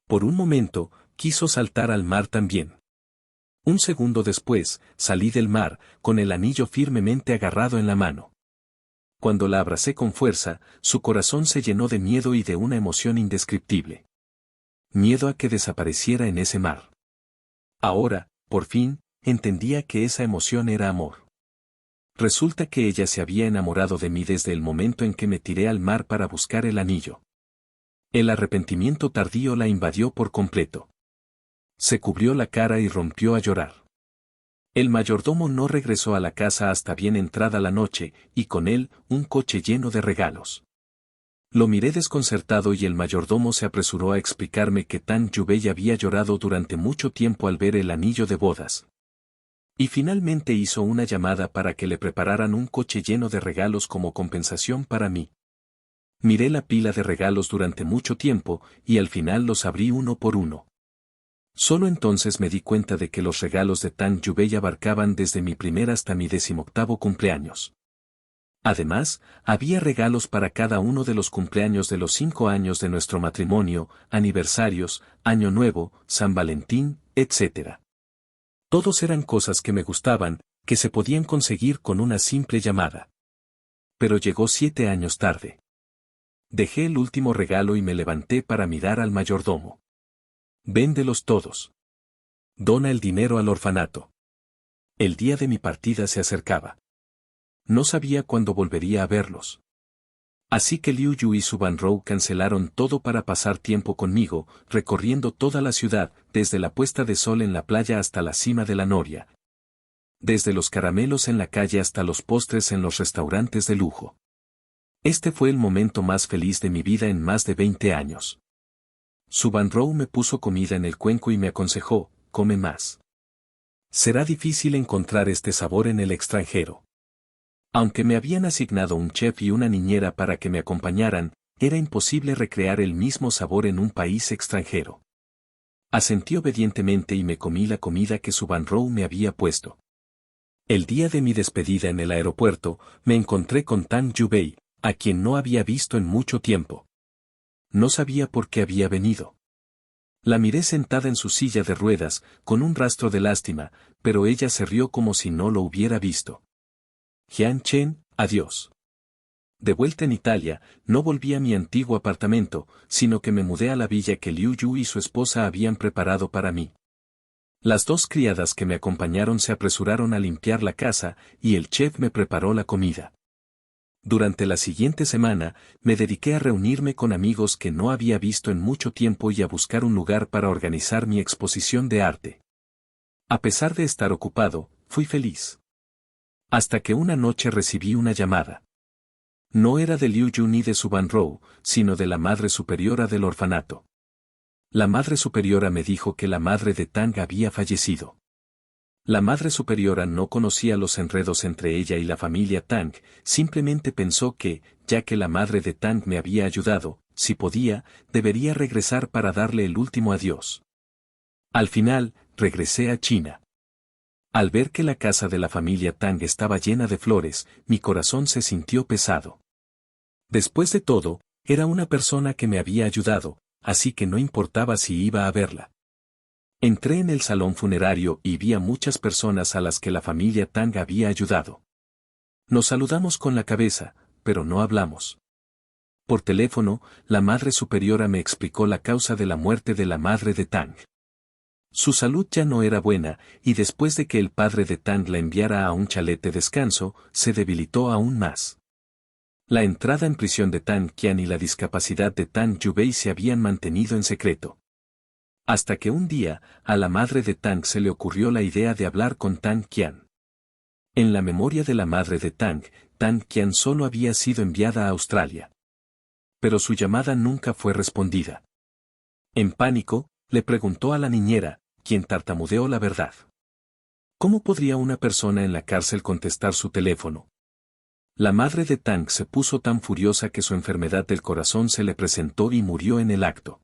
Por un momento, quiso saltar al mar también. Un segundo después, salí del mar, con el anillo firmemente agarrado en la mano. Cuando la abracé con fuerza, su corazón se llenó de miedo y de una emoción indescriptible. Miedo a que desapareciera en ese mar. Ahora, por fin, entendía que esa emoción era amor. Resulta que ella se había enamorado de mí desde el momento en que me tiré al mar para buscar el anillo. El arrepentimiento tardío la invadió por completo. Se cubrió la cara y rompió a llorar. El mayordomo no regresó a la casa hasta bien entrada la noche, y con él, un coche lleno de regalos. Lo miré desconcertado y el mayordomo se apresuró a explicarme que Tang Yubei había llorado durante mucho tiempo al ver el anillo de bodas. Y finalmente hizo una llamada para que le prepararan un coche lleno de regalos como compensación para mí. Miré la pila de regalos durante mucho tiempo, y al final los abrí uno por uno. Solo entonces me di cuenta de que los regalos de Tang Yubei abarcaban desde mi primer hasta mi 18º cumpleaños. Además, había regalos para cada uno de los cumpleaños de los 5 años de nuestro matrimonio, aniversarios, Año Nuevo, San Valentín, etc. Todos eran cosas que me gustaban, que se podían conseguir con una simple llamada. Pero llegó 7 años tarde. Dejé el último regalo y me levanté para mirar al mayordomo. Véndelos todos. Dona el dinero al orfanato. El día de mi partida se acercaba. No sabía cuándo volvería a verlos. Así que Liu Yu y Su Banrou cancelaron todo para pasar tiempo conmigo, recorriendo toda la ciudad, desde la puesta de sol en la playa hasta la cima de la noria. Desde los caramelos en la calle hasta los postres en los restaurantes de lujo. Este fue el momento más feliz de mi vida en más de 20 años. Su Banrou me puso comida en el cuenco y me aconsejó, come más. Será difícil encontrar este sabor en el extranjero. Aunque me habían asignado un chef y una niñera para que me acompañaran, era imposible recrear el mismo sabor en un país extranjero. Asentí obedientemente y me comí la comida que Su Banrou me había puesto. El día de mi despedida en el aeropuerto, me encontré con Tang Yubei, a quien no había visto en mucho tiempo. No sabía por qué había venido. La miré sentada en su silla de ruedas, con un rastro de lástima, pero ella se rió como si no lo hubiera visto. Jian Chen, adiós. De vuelta en Italia, no volví a mi antiguo apartamento, sino que me mudé a la villa que Liu Yu y su esposa habían preparado para mí. Las 2 criadas que me acompañaron se apresuraron a limpiar la casa, y el chef me preparó la comida. Durante la siguiente semana, me dediqué a reunirme con amigos que no había visto en mucho tiempo y a buscar un lugar para organizar mi exposición de arte. A pesar de estar ocupado, fui feliz. Hasta que una noche recibí una llamada. No era de Liu Yu ni de Su Banrou, sino de la Madre Superiora del orfanato. La Madre Superiora me dijo que la madre de Tang había fallecido. La Madre Superiora no conocía los enredos entre ella y la familia Tang, simplemente pensó que, ya que la madre de Tang me había ayudado, si podía, debería regresar para darle el último adiós. Al final, regresé a China. Al ver que la casa de la familia Tang estaba llena de flores, mi corazón se sintió pesado. Después de todo, era una persona que me había ayudado, así que no importaba si iba a verla. Entré en el salón funerario y vi a muchas personas a las que la familia Tang había ayudado. Nos saludamos con la cabeza, pero no hablamos. Por teléfono, la Madre Superiora me explicó la causa de la muerte de la madre de Tang. Su salud ya no era buena, y después de que el padre de Tang la enviara a un chalet de descanso, se debilitó aún más. La entrada en prisión de Tang Qian y la discapacidad de Tang Yubei se habían mantenido en secreto. Hasta que un día, a la madre de Tang se le ocurrió la idea de hablar con Tang Qian. En la memoria de la madre de Tang, Tang Qian solo había sido enviada a Australia. Pero su llamada nunca fue respondida. En pánico, le preguntó a la niñera, quien tartamudeó la verdad. ¿Cómo podría una persona en la cárcel contestar su teléfono? La madre de Tang se puso tan furiosa que su enfermedad del corazón se le presentó y murió en el acto.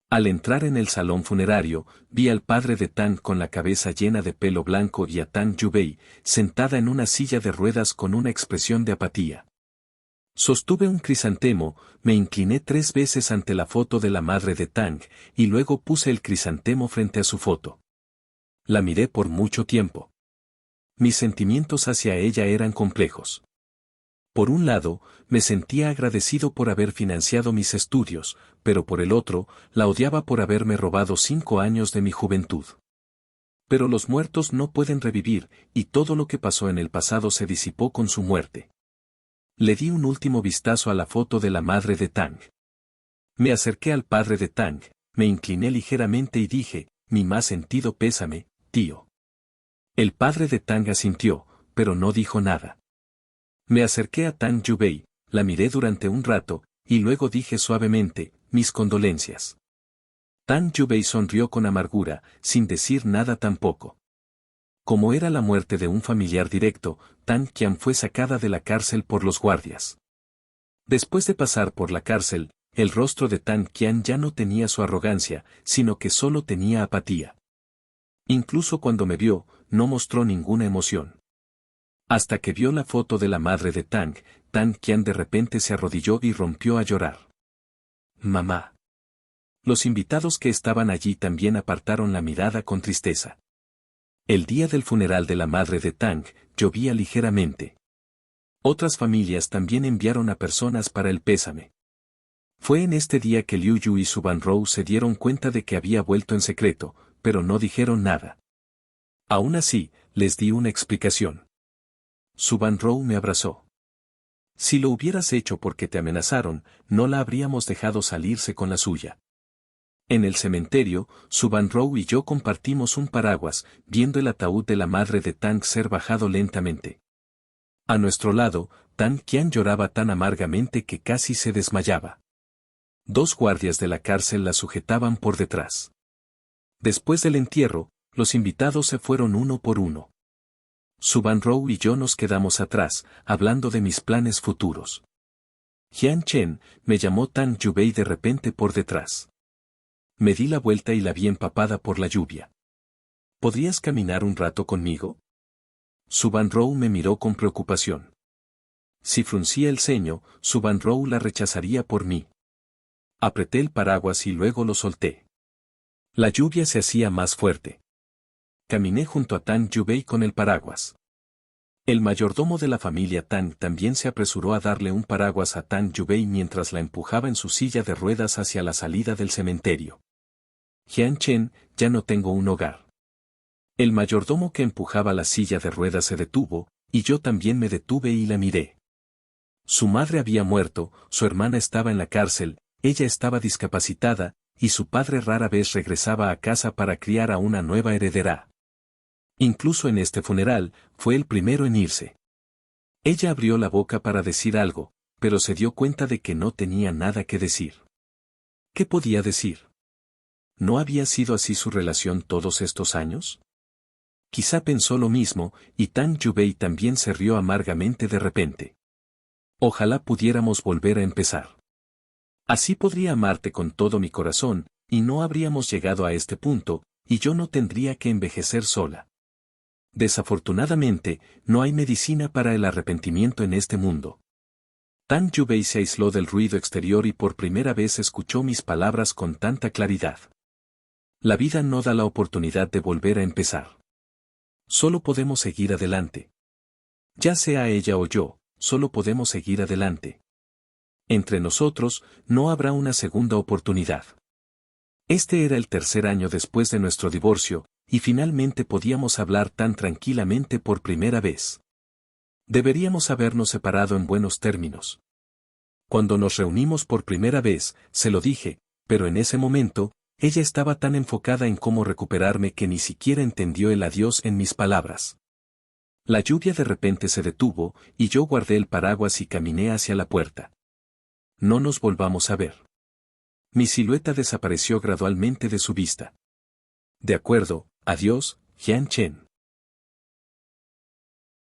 Al entrar en el salón funerario, vi al padre de Tang con la cabeza llena de pelo blanco y a Tang Yubei, sentada en una silla de ruedas con una expresión de apatía. Sostuve un crisantemo, me incliné 3 veces ante la foto de la madre de Tang, y luego puse el crisantemo frente a su foto. La miré por mucho tiempo. Mis sentimientos hacia ella eran complejos. Por un lado, me sentía agradecido por haber financiado mis estudios, pero por el otro, la odiaba por haberme robado 5 años de mi juventud. Pero los muertos no pueden revivir, y todo lo que pasó en el pasado se disipó con su muerte. Le di un último vistazo a la foto de la madre de Tang. Me acerqué al padre de Tang, me incliné ligeramente y dije, mi más sentido pésame, tío. El padre de Tang asintió, pero no dijo nada. Me acerqué a Tang Yubei, la miré durante un rato, y luego dije suavemente, mis condolencias. Tang Yubei sonrió con amargura, sin decir nada tampoco. Como era la muerte de un familiar directo, Tang Qian fue sacada de la cárcel por los guardias. Después de pasar por la cárcel, el rostro de Tang Qian ya no tenía su arrogancia, sino que solo tenía apatía. Incluso cuando me vio, no mostró ninguna emoción. Hasta que vio la foto de la madre de Tang, Tang Qian de repente se arrodilló y rompió a llorar. Mamá. Los invitados que estaban allí también apartaron la mirada con tristeza. El día del funeral de la madre de Tang, llovía ligeramente. Otras familias también enviaron a personas para el pésame. Fue en este día que Liu Yu y Su Banrou se dieron cuenta de que había vuelto en secreto, pero no dijeron nada. Aún así, les di una explicación. Su Banrou me abrazó. Si lo hubieras hecho porque te amenazaron, no la habríamos dejado salirse con la suya. En el cementerio, Su Banrou y yo compartimos un paraguas, viendo el ataúd de la madre de Tang ser bajado lentamente. A nuestro lado, Tang Qian lloraba tan amargamente que casi se desmayaba. 2 guardias de la cárcel la sujetaban por detrás. Después del entierro, los invitados se fueron uno por uno. Su Banrou y yo nos quedamos atrás, hablando de mis planes futuros. Jian Chen, me llamó Tang Yubei de repente por detrás. Me di la vuelta y la vi empapada por la lluvia. ¿Podrías caminar un rato conmigo? Su Banrou me miró con preocupación. Si fruncía el ceño, Su Banrou la rechazaría por mí. Apreté el paraguas y luego lo solté. La lluvia se hacía más fuerte. Caminé junto a Tang Yubei con el paraguas. El mayordomo de la familia Tang también se apresuró a darle un paraguas a Tang Yubei mientras la empujaba en su silla de ruedas hacia la salida del cementerio. Jian Chen, ya no tengo un hogar. El mayordomo que empujaba la silla de ruedas se detuvo, y yo también me detuve y la miré. Su madre había muerto, su hermana estaba en la cárcel, ella estaba discapacitada, y su padre rara vez regresaba a casa para criar a una nueva heredera. Incluso en este funeral, fue el primero en irse. Ella abrió la boca para decir algo, pero se dio cuenta de que no tenía nada que decir. ¿Qué podía decir? ¿No había sido así su relación todos estos años? Quizá pensó lo mismo, y Tang Yubei también se rió amargamente de repente. Ojalá pudiéramos volver a empezar. Así podría amarte con todo mi corazón, y no habríamos llegado a este punto, y yo no tendría que envejecer sola. Desafortunadamente, no hay medicina para el arrepentimiento en este mundo. Tang Yubei se aisló del ruido exterior y por primera vez escuchó mis palabras con tanta claridad. La vida no da la oportunidad de volver a empezar. Solo podemos seguir adelante. Ya sea ella o yo, solo podemos seguir adelante. Entre nosotros, no habrá una segunda oportunidad. Este era el tercer año después de nuestro divorcio, y finalmente podíamos hablar tan tranquilamente por primera vez. Deberíamos habernos separado en buenos términos. Cuando nos reunimos por primera vez, se lo dije, pero en ese momento, ella estaba tan enfocada en cómo recuperarme que ni siquiera entendió el adiós en mis palabras. La lluvia de repente se detuvo, y yo guardé el paraguas y caminé hacia la puerta. No nos volvamos a ver. Mi silueta desapareció gradualmente de su vista. De acuerdo, adiós, Jian Chen.